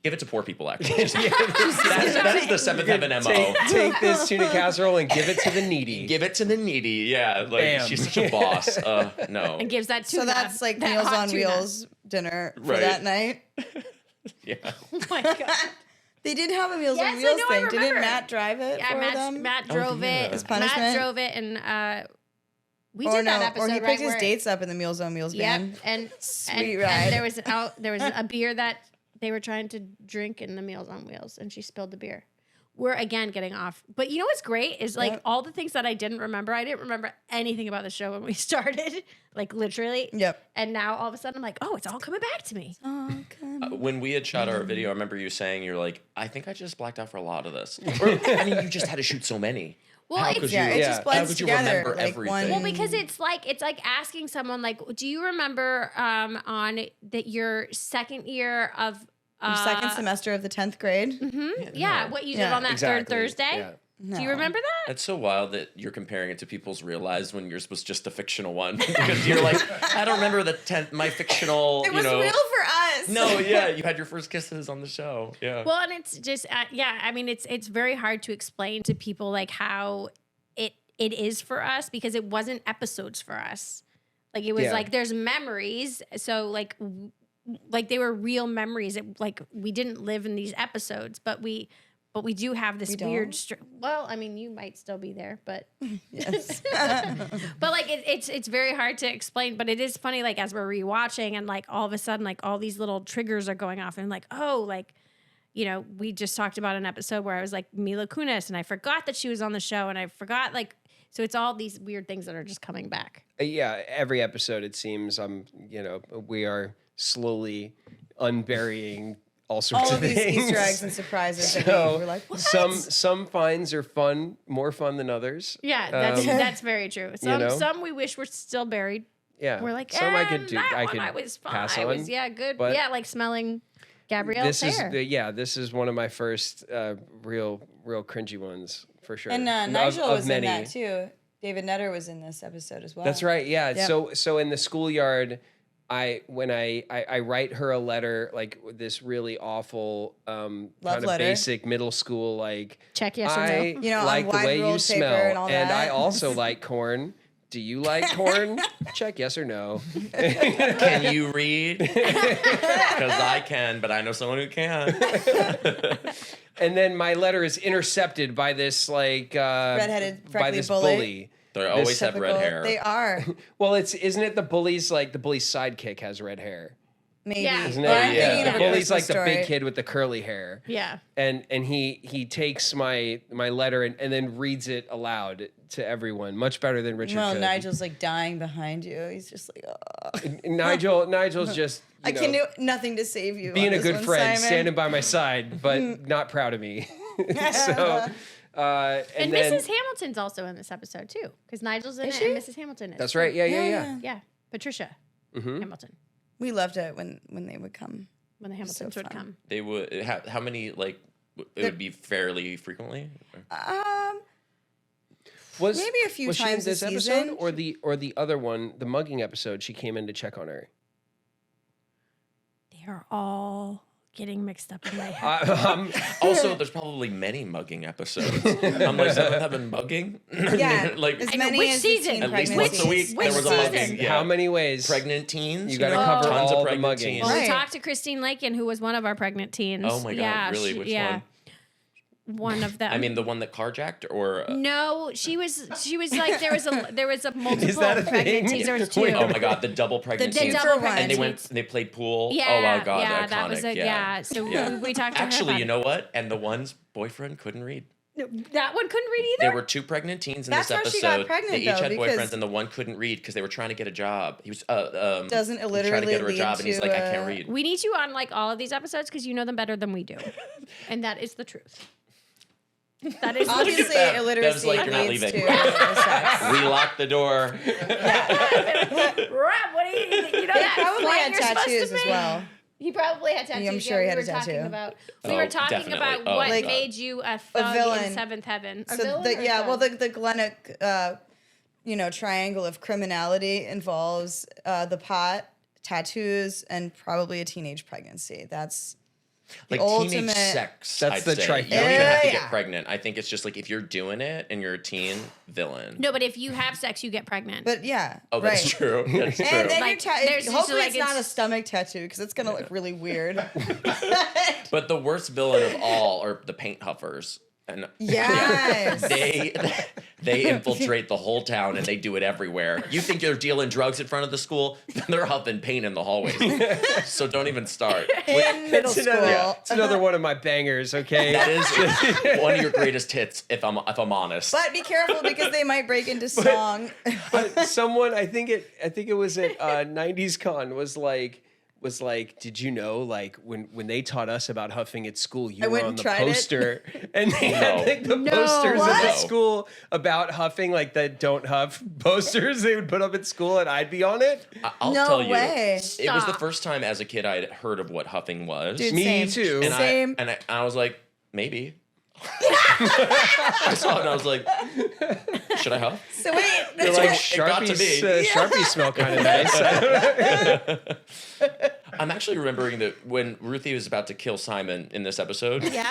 Give it to poor people. Actually, that is the seventh heaven MO. Take this tuna casserole and give it to the needy. Give it to the needy. Yeah, like Bam. she's such a boss. No. And gives that to So that's like Meals on Wheels dinner for that night. Yeah. Oh my god. They did have a Meals Yes, on I Wheels know, I thing. Didn't remember. Matt drive it for them? Matt drove it. As punishment? Matt drove it, and we did that episode. Or he right, picked his where- dates up in the Meals on Wheels Yep, van. and Sweet and ride. there was a beer that they were trying to drink in the Meals on Wheels, and she spilled the beer. We're again getting off, but you know what's great is like all the things that I didn't remember. I didn't remember anything about the show when we started, like literally. Yep. And now all of a sudden I'm like, oh, it's all coming back to me. When we had shot our video, I remember you saying you're like, I think I just blacked out for a lot of this. Or, I mean, you just had to shoot so many. Well, How it's- could Yeah, you? it just How blends could you together. remember like everything? one. Well, because it's like asking someone like, do you remember on that your second year of Your second semester of the 10th grade. what you did Yeah, on that third Thursday? Yeah. Do you remember that? That's so wild that you're comparing it to People's Real Lives when yours was just a fictional one. Because you're like, I don't remember the 10th, my fictional, It was real for us. No, yeah, you had your first kisses on the show. Yeah. Well, and it's just I mean it's very hard to explain to people like how it is for us because it wasn't episodes for us. Like it was like there's memories, so like they were real memories. Like we didn't live in these episodes, but we do have this weird. Well, I mean, you might still be there, but Yes. but like it's very hard to explain. But it is funny, like as we're rewatching, and like all of a sudden, like all these little triggers are going off, and like like. You know, we just talked about an episode where I was like Mila Kunis, and I forgot that she was on the show, and I forgot like so it's all these weird things that are just coming back. Yeah, every episode it seems we are slowly unburying all sorts All of of these things. Easter eggs and surprises that So, we were like, what? some finds are fun, more fun than others. Yeah, that's very true. Some some we wish were still buried. Yeah, We're like, some I could do. That I one could I was fine. pass I on. was good. but Yeah, like smelling Gabrielle's hair. This is one of my first real cringy ones for sure. And Of- Nigel of was many. in that too. David Nutter was in this episode as well. That's right. Yeah. Yep. So in the schoolyard, when I write her a letter, like this really awful kind of letter. basic middle school like Check yes or no. I You know, on like the wide way you ruled paper smell, and all and I that. also like corn. Do you like corn? Check yes or no. Can you read? Because I can, but I know someone who can. And then my letter is intercepted by this like Redheaded, by freckly this bully. They always have red Typical. hair. They are. Well, isn't it the bully's sidekick has red hair? Maybe. Yeah. Isn't But I'm it? thinking The of a bully's Christmas like the story. big kid with the curly hair. Yeah. And he takes my letter and then reads it aloud to everyone, much better than Richard Well, could. Nigel's like dying behind you. He's just like, Nigel's just I can do nothing to save you. being on a this good one, friend, Simon. standing by my side, but not proud of me. So, And then Mrs. Hamilton's also in this episode too, because Nigel's in Is it she? and Mrs. Hamilton is. that's right. Yeah. Yeah, Patricia Hamilton. We loved it when they would come. When the Hamiltons would fun. come. They would. How many like? It would be fairly frequently. Was Maybe a few was she in times a this episode season. or the other one, the mugging episode? She came in to check on her. They are all getting mixed up in my head. Also, there's probably many mugging episodes. I'm like, seventh heaven mugging. Yeah, like as I know, many which as season? the teen at least pregnancies. once a week Which there was a season? mugging. Yeah. How many ways? Pregnant teens. You got to know? cover Tons of all the pregnant muggings. teens. Well, we Right. talked to Christine Lakin, who was one of our pregnant teens. Oh my God, Yeah, really? Which one? One of them. I mean, the one that carjacked, or no, she was like there was a multiple that a thing? pregnancies. There was two. oh my God, the double pregnant The teens. double one. And they pregnancies. they played pool. Yeah, oh my God, yeah, iconic. that was yeah. So we talked to her Actually, about you it. know what? And the one's boyfriend couldn't read. That one couldn't read either. There were 2 pregnant teens in That's this how episode. she got pregnant, they each though, had because- boyfriends, and the one couldn't read because they were trying to get a job. He was Doesn't trying to illiterally get her a lead job, and he's like, I to, can't read. We need you on like all of these episodes because you know them better than we do, and that is the truth. That is Obviously, Bev- illiteracy Bev's like, "You're not leads to leaving." sex. We locked the door. Rob, what do you know that Probably flight had you're supposed to tattoos as make? well. He probably had tattoos. I'm sure he had a tattoo. We were talking definitely. about Oh, what my God. made you a thug villain. in Seventh Heaven. A So villain or a yeah, thug? well, the Glennick, triangle of criminality involves the pot, tattoos, and probably a teenage pregnancy. That's Like ultimate- teenage sex. That's I'd the say. trifecta. You don't even have to Yeah. get pregnant. I think it's just like if you're doing it and you're a teen, villain. No, but if you have sex, you get pregnant. But yeah, Oh, that's right. true. That's true. And then Like, your there's just, hopefully like, it's not a it's- stomach tattoo because it's gonna look really weird. But the worst villain of all are the paint huffers. And Yes. they infiltrate the whole town and they do it everywhere. You think you're dealing drugs in front of the school? They're huffing paint in the hallways. So don't even start. In middle It's school. another, it's another one of my bangers, okay? That is one of your greatest hits, if I'm honest. But be careful because they might break into song. But someone, I think it was at 90s Con was like, did you know, like when they taught us about huffing at school, you I were went on and the tried it. poster, and they had like the No. posters at the What? school about huffing, like the don't huff posters they would put up at school, and I'd be on it. I'll No tell you, way. it was the Stop. first time as a kid I had heard of what huffing was. Dude, Me same. too. and Same. I was like, maybe. I saw it and I was like, should I huff? So wait, They're like It got to Sharpies. me. Sharpies smell kind of nice. I'm actually remembering that when Ruthie was about to kill Simon in this episode yeah.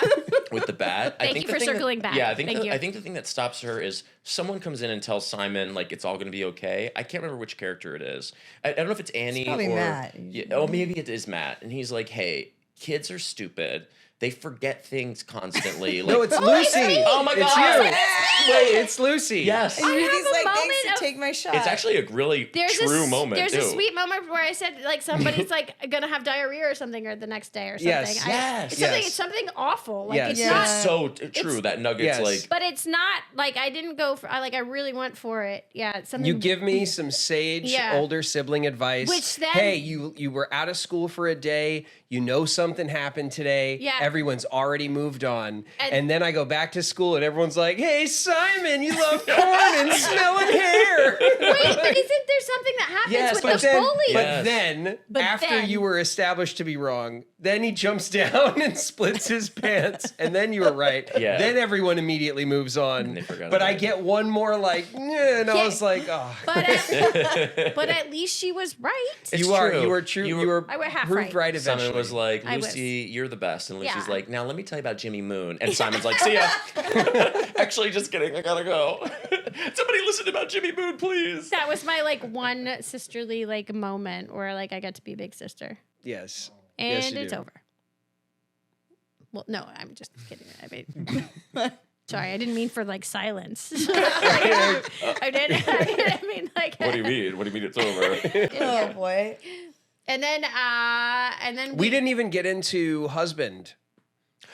with the bat. Thank I think you for the thing circling that, back. Yeah, Thank you. I think the thing that stops her is someone comes in and tells Simon like it's all going to be okay. I can't remember which character it is. I don't know if it's Annie probably or Matt. Yeah, oh, maybe it is Matt. And he's like, "Hey, kids are stupid. They forget things constantly." Like, No, it's Lucy. Oh my It's God. you. Wait, it's Lucy. yes. And I Ruthie's have a like, thanks moment to of- take my shot. It's actually a really true moment There's too. a sweet moment where I said like somebody's like gonna have diarrhea or something or the next day or something. Yes. Yes. It's something. Yes. It's something awful. Like Yes. it's Yeah. not. It's so true that Nugget's Yes. like. But it's not like I didn't go for. I really went for it. Yeah, it's something. You give me some sage Yeah. older sibling advice. Which then- hey, you were out of school for a day. You know something happened today. Yeah. Everyone's already moved on. And- And then I go back to school and everyone's like, "Hey, Simon, you love corn and smelling hair." Wait, but isn't there something that happens Yes, with but the then, bully? Yes. but after then- you were established to be wrong, then he jumps down and splits his pants, and then you were right. Yeah. Then everyone immediately moves on. And they forgot But about I it. get one more like, "Nah," and I Yeah. was like, oh. But at least she was right. It's You are true. true. You You were- were I were half proved right eventually. Simon was like, I was. "Lucy, you're the best," and Lucy's Yeah. like, "Now let me tell you about Jimmy Moon." And Simon's like, "See ya." Actually, just kidding. I gotta go. Somebody listen about Jimmy Moon, please. That was my like one sisterly like moment where like I got to be big sister, Yes. and Yes, you it's do. over. Well, no, I'm just kidding. I mean, sorry, I didn't mean for like silence. I did. I mean like. What do you mean? What do you mean it's over? Oh boy. And then We didn't even get into husband.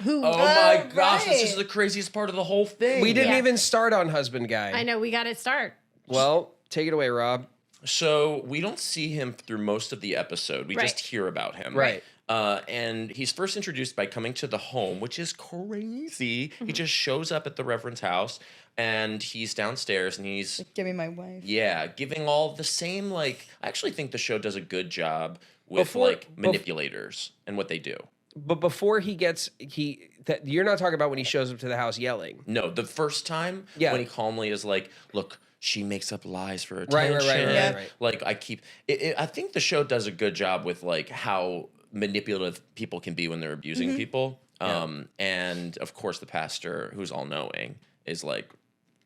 who? Oh my Oh, gosh, this is right. the craziest part of the whole thing. We didn't Yeah. even start on husband guy. I know we got to start. Well, take it away, Rob. So we don't see him through most of the episode. We Right. just hear about him. Right. And he's first introduced by coming to the home, which is crazy. Mm-hmm. He just shows up at the reverend's house, and he's downstairs, and he's Give me my wife. giving all the same like. I actually think the show does a good job with Before- like manipulators and what they do. But before you're not talking about when he shows up to the house yelling. No, the first time Yeah. when he calmly is like, "Look, she makes up lies for Right, attention." right, right, Yeah. right. Like I keep, I think the show does a good job with like how manipulative people can be when they're abusing Mm-hmm. people. And of course, the pastor, who's all knowing, is like,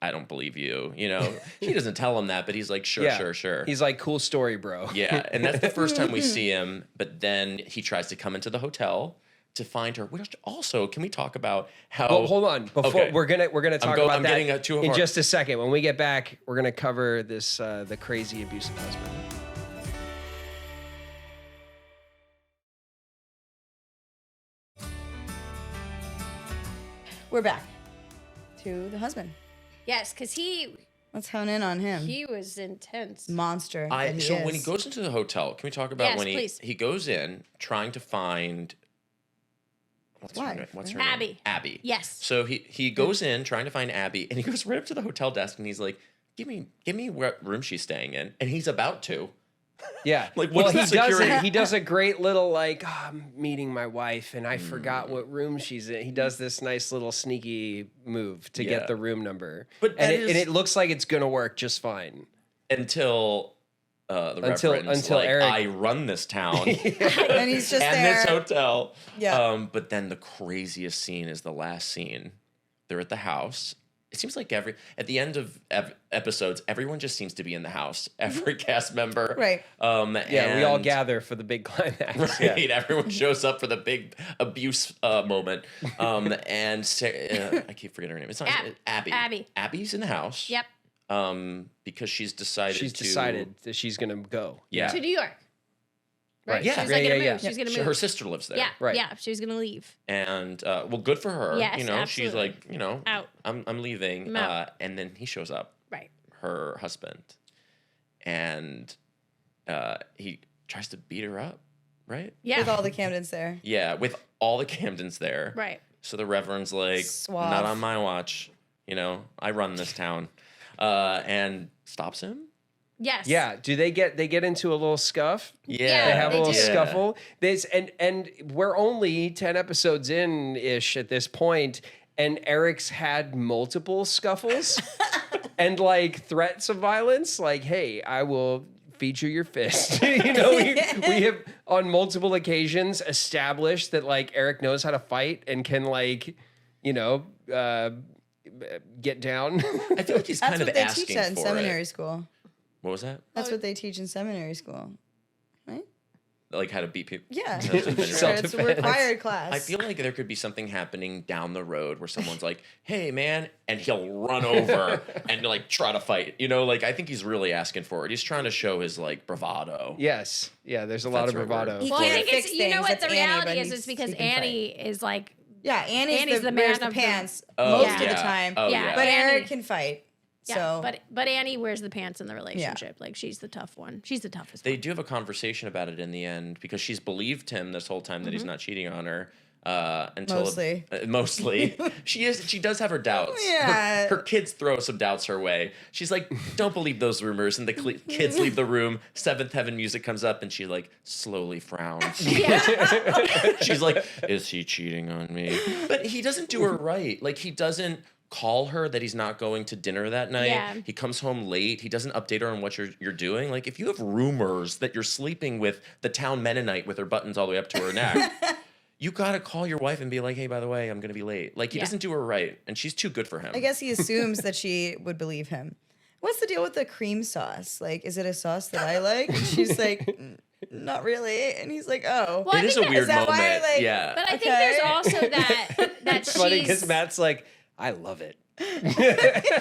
"I don't believe you." You know, he doesn't tell him that, but he's like, "Sure, Yeah. sure." He's like, cool story, bro. Yeah, and that's the first time we see him. But then he tries to come into the hotel to find her. Which also, can we talk about how? Well, hold on. Before Okay. we're gonna talk about I'm that getting too in far. just a second. When we get back, we're gonna cover this the crazy abusive husband. We're back. to the husband. Yes, because Let's hone in on him. he was intense. Monster. that he So is. when he goes into the hotel, can we talk about Yes, when please. he goes in trying to find what's her Wife, name? What's right? her Abby. name? Abby. Yes. So he goes in trying to find Abby, and he goes right up to the hotel desk, and he's like, "Give me what room she's staying in," and he's about to. Yeah. Like, well, what's he the security? does it. He does a great little like, I'm meeting my wife and I forgot what room she's in. He does this nice little sneaky move to Yeah. get the room number. But and that it, and it looks like it's gonna work just fine. Until the Until reverend's Eric- like, I run this town and he's just and there. this hotel. Yeah. But then the craziest scene is the last scene. They're at the house. It seems like at the end of episodes, everyone just seems to be in the house. Every cast member, Right. Yeah, we all and- gather for the big climax. Right, Yeah. everyone shows up for the big abuse moment. And I keep forgetting her name. It's not Abby. Abby. Abby's in the house. Yep. Because she's decided. She's decided that she's gonna go. Yeah. To New York. Right. Yeah. She was like, Yeah, gonna yeah, move. yeah. She's gonna So move. her sister lives there. Yeah. Right. Yeah. She was gonna leave. And well, good for her. Yes, She's absolutely. like, Out. I'm leaving. I'm out. And then he shows up, Right. her husband, and he tries to beat her up, right? Yeah. With all the Camdens there. Yeah, with all the Camdens there. Right. So the Reverend's like, Suave. not on my watch. I run this town, and stops him. Yes. Yeah. Do they get into a little scuff? Yeah, They have a they little do. scuffle. And we're only 10 episodes in ish at this point, and Eric's had multiple scuffles and like threats of violence. Like, hey, I will feature your fist. we have on multiple occasions established that like Eric knows how to fight and can like, get down. I feel like he's That's kind of what they asking teach in for seminary it. school. What was that? That's what they teach in seminary school. Right? Like how to beat people? Yeah. Self-defense. Sure, it's a Self-defense. required class. I feel like there could be something happening down the road where someone's like, "Hey, man," and he'll run over and like try to fight. I think he's really asking for it. He's trying to show his like bravado. Yes. Yeah, there's a lot That's of the right word. bravado. He Well, I can't think it's fix you know things, what the that's Annie, reality but is. he's- It's because he can Annie is like Yeah, Annie's the man wears the of the- pants Oh, most of the yeah. time. Oh, Yeah. yeah. But Annie- Eric can fight. yeah, So but Annie wears the pants in the relationship. Like she's the tough one. She's the toughest. They do have a conversation about it in the end because she's believed him this whole time that he's not cheating on her. Until Mostly. Mostly, she does have her doubts. Yeah. Her kids throw some doubts her way. She's like, "Don't believe those rumors." And the kids leave the room. Seventh Heaven music comes up, and she like slowly frowns. She's like, "Is he cheating on me?" But he doesn't do her right. Like he doesn't call her that he's not going to dinner that night. Yeah. He comes home late. He doesn't update her on what you're doing. Like if you have rumors that you're sleeping with the town Mennonite with her buttons all the way up to her neck, you gotta call your wife and be like, "Hey, by the way, I'm gonna be late." Like he Yeah. doesn't do her right, and she's too good for him. I guess he assumes that she would believe him. What's the deal with the cream sauce? Like, is it a sauce that I like? And she's like, not really. And he's like, oh. Well, I It is a think that- weird is that why, moment. like- Yeah. But I think Okay. there's also that It's funny she's because Matt's like, I love it.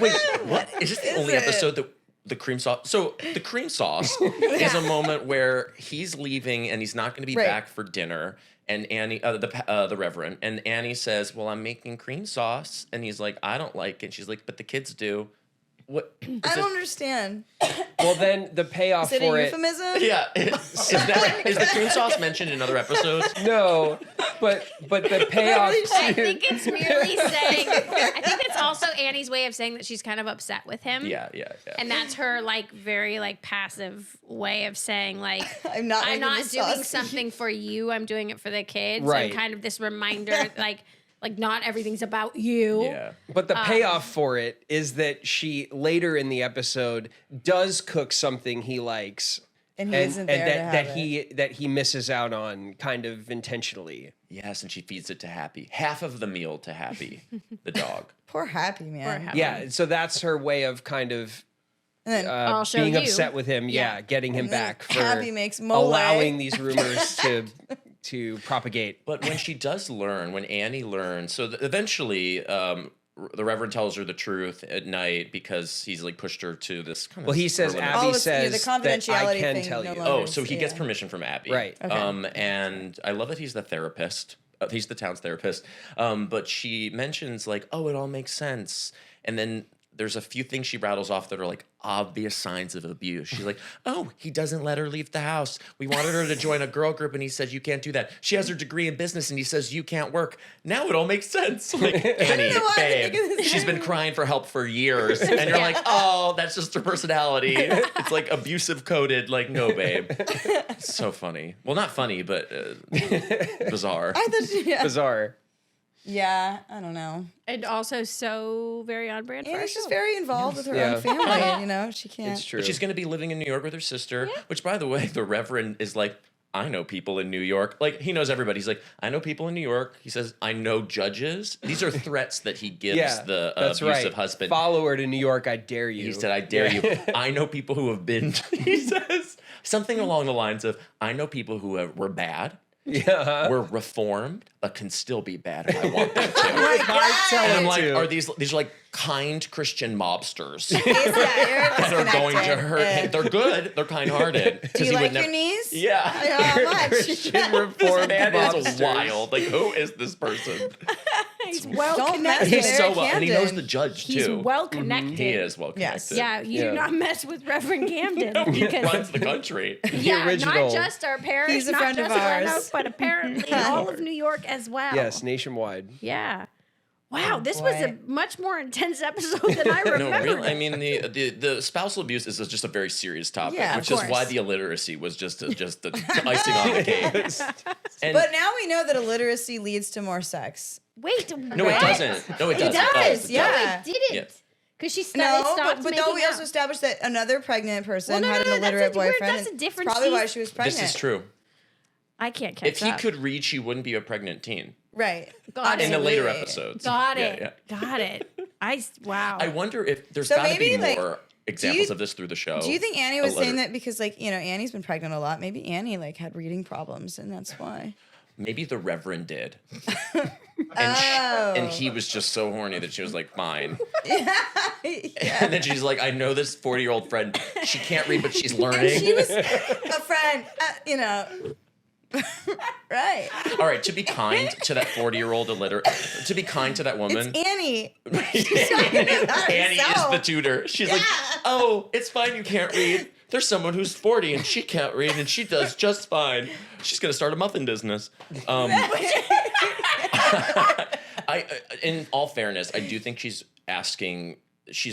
Wait, what? Is this the is only it? episode that the cream sauce? So the cream sauce is a moment where he's leaving and he's not going to be Right. back for dinner. And Annie, the Reverend, and Annie says, "Well, I'm making cream sauce," and he's like, "I don't like it." And she's like, "But the kids do." What? I don't understand. Well, then the payoff Is it for a it. euphemism? Yeah, is the cream sauce mentioned in other episodes? No, but the payoff. I think it's merely saying. I think it's also Annie's way of saying that she's kind of upset with him. Yeah. And that's her like very like passive way of saying like I'm not I'm making not this doing sausage. something for you. I'm doing it for the kids. Right. And kind of this reminder like not everything's about you. Yeah. But the payoff for it is that she later in the episode does cook something he likes, And he isn't there to have that he misses out on kind of intentionally. Yes, and she feeds it to Happy. Half of the meal to Happy, the dog. Poor Happy, man. Poor Happy. Yeah, so that's her way of kind of And then I'll show being you. upset with him. Yeah, getting him And then back for Happy makes mole. allowing these rumors to propagate. But when she does learn, when Annie learns, so eventually the Reverend tells her the truth at night because he's like pushed her to this kind of. Well, he says limit. All Abby this- yeah, says the that I confidentiality can thing tell no you. longer- Oh, so he gets Yeah. permission from Abby. Right. Okay. And I love that he's the therapist. he's the town's therapist. But she mentions like, oh, it all makes sense. And then there's a few things she rattles off that are like obvious signs of abuse. She's like, oh, he doesn't let her leave the house. We wanted her to join a girl group and he says, you can't do that. She has her degree in business and he says, you can't work. Now it all makes sense. Like, Annie, babe, she's been crying for help for years. And you're like, oh, that's just her personality. It's like abusive coded. Like, no, babe. It's so funny. Well, not funny, but bizarre. Bizarre. Yeah, I don't know. And also so very on brand for Annie's us. just very involved with her own family, you know? She can't. It's true. But she's going to be living in New York with her sister, which, by the way, the Reverend is like, I know people in New York. Like, he knows everybody. He's like, I know people in New York. He says, I know judges. These are threats that he gives the abusive husband. Follow her to New York, I dare you. He said, I dare you. I know people who have been, he says, something along the lines of, I know people who were bad. Yeah. Were reformed, but can still be bad if I want them to. And I'm like, are these are like kind Christian mobsters that You're are going to hurt? They're good. They're kind-hearted. Do you like your knees? Yeah. How much? Christian This reformed man is mobsters. wild. Like, who is this person? He's well Don't mess connected. with He's so well, and he knows the judge He's too. well connected. He is well connected. Yes. Yeah, you do not mess with Reverend Camden He because runs the country. yeah, original. not just our parish, He's a not friend of just ours. Roanoke, but apparently all of New York as well. Yes, nationwide. Yeah. Wow, this was boy. a much more intense episode than I remember. No, really. I mean, the spousal abuse is just a very serious topic, Yeah, which of is why course. the illiteracy was just the icing on the cake. And But now we know that illiteracy leads to more sex. Wait, no, it doesn't. No, it doesn't. does, yeah. No, it didn't. Yeah. Because she No, stopped but making don't we also out. establish that another pregnant person Well, no, had no, an no, illiterate that's boyfriend? that's a and different it's probably why season. she was pregnant. This is true. I can't catch If he up. could read, she wouldn't be a pregnant teen. Right. Got In the it. later Absolutely. episodes. Got Yeah, it. yeah. Got it. Wow. I wonder if there's So got to be maybe, like, more examples of this through the show. Do you think Annie was saying Illiterate. that because, like, you know, Annie's been pregnant a lot? Maybe Annie, like, had reading problems, and that's why. Maybe the Reverend did. Oh. And he was just so horny that she was like, fine. Yeah. And then she's like, I know this 40-year-old friend. She can't read, but she's learning. She was a friend, you know. Right. All right, to be kind to that 40-year-old illiterate, to be kind to that woman. It's Annie. Annie is herself. the tutor. She's like, oh, it's fine, you can't read. There's someone who's 40 and she can't read and she does just fine. She's gonna start a muffin business. In all fairness, I do think she's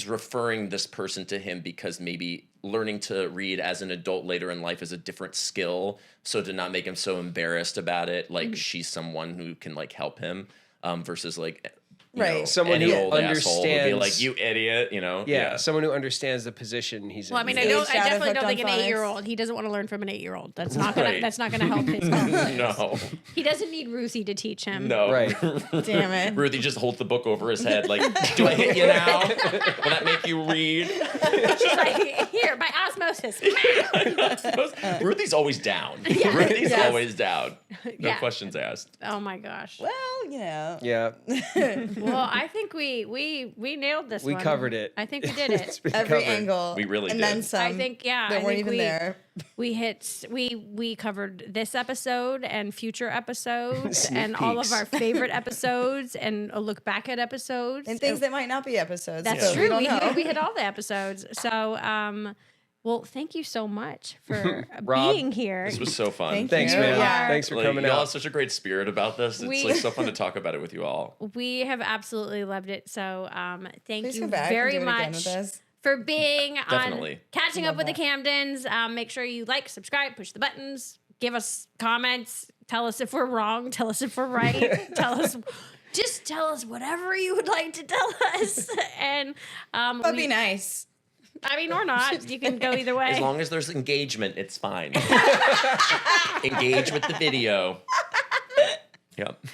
referring this person to him because maybe learning to read as an adult later in life is a different skill. So to not make him so embarrassed about it, like she's someone who can like help him, versus like you Right. know, Someone any who old asshole would be understands- like, you idiot, you know? Yeah, someone who understands the position he's Well, I in. mean, I Aged out of definitely don't hooked think on an phonics. 8-year-old. He doesn't want to learn from an 8-year-old. That's not gonna. Right. That's not gonna help his cause. No, He doesn't need Ruthie to teach him. no. Right. Damn it. Ruthie just holds the book over his head like, do I hit you now? Will that make you read? She's like, here by osmosis. Ruthie's always down. Ruthie's Yes. always down. No Yeah. questions asked. Oh my gosh. Well, you know. Yeah, Well, I think we nailed this. we one. covered it. I think we did it. It's been Every covered. angle. We really and did. then some. I think that I weren't think even we, there. We covered this episode and future episodes Sneak and all of peeks. our favorite episodes and a look back at episodes And things that might not be episodes. That's so true. We don't know. We hit all the episodes. So well, thank you so much for Rob, being here. This was so fun. Thank Thanks, you. man. Yeah. Thanks for Like, coming y'all have out. such a great spirit about this. It's like so fun to talk about it with you all. We have absolutely loved it. So thank Please you come back very and do it again much with us. for being Definitely. on Catching Up Love with the Camdens. Make sure you like, subscribe, push the buttons, give us comments, tell us if we're wrong, tell us if we're right, just tell us whatever you would like to tell us. And But be nice. I mean, or not. You can go either way. As long as there's engagement, it's fine. Engage with the video. Yep.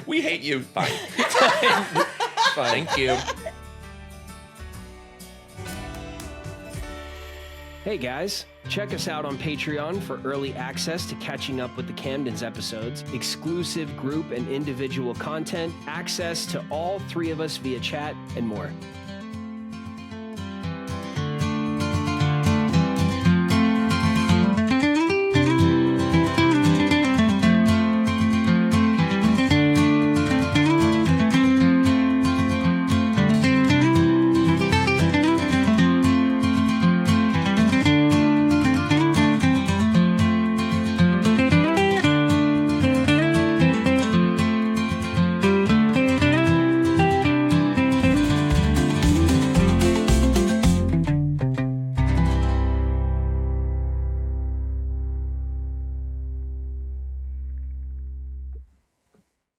We hate you. Fine. Fine. Thank you. Hey guys, check us out on Patreon for early access to Catching Up with the Camdens episodes, exclusive group and individual content, access to all three of us via chat, and more.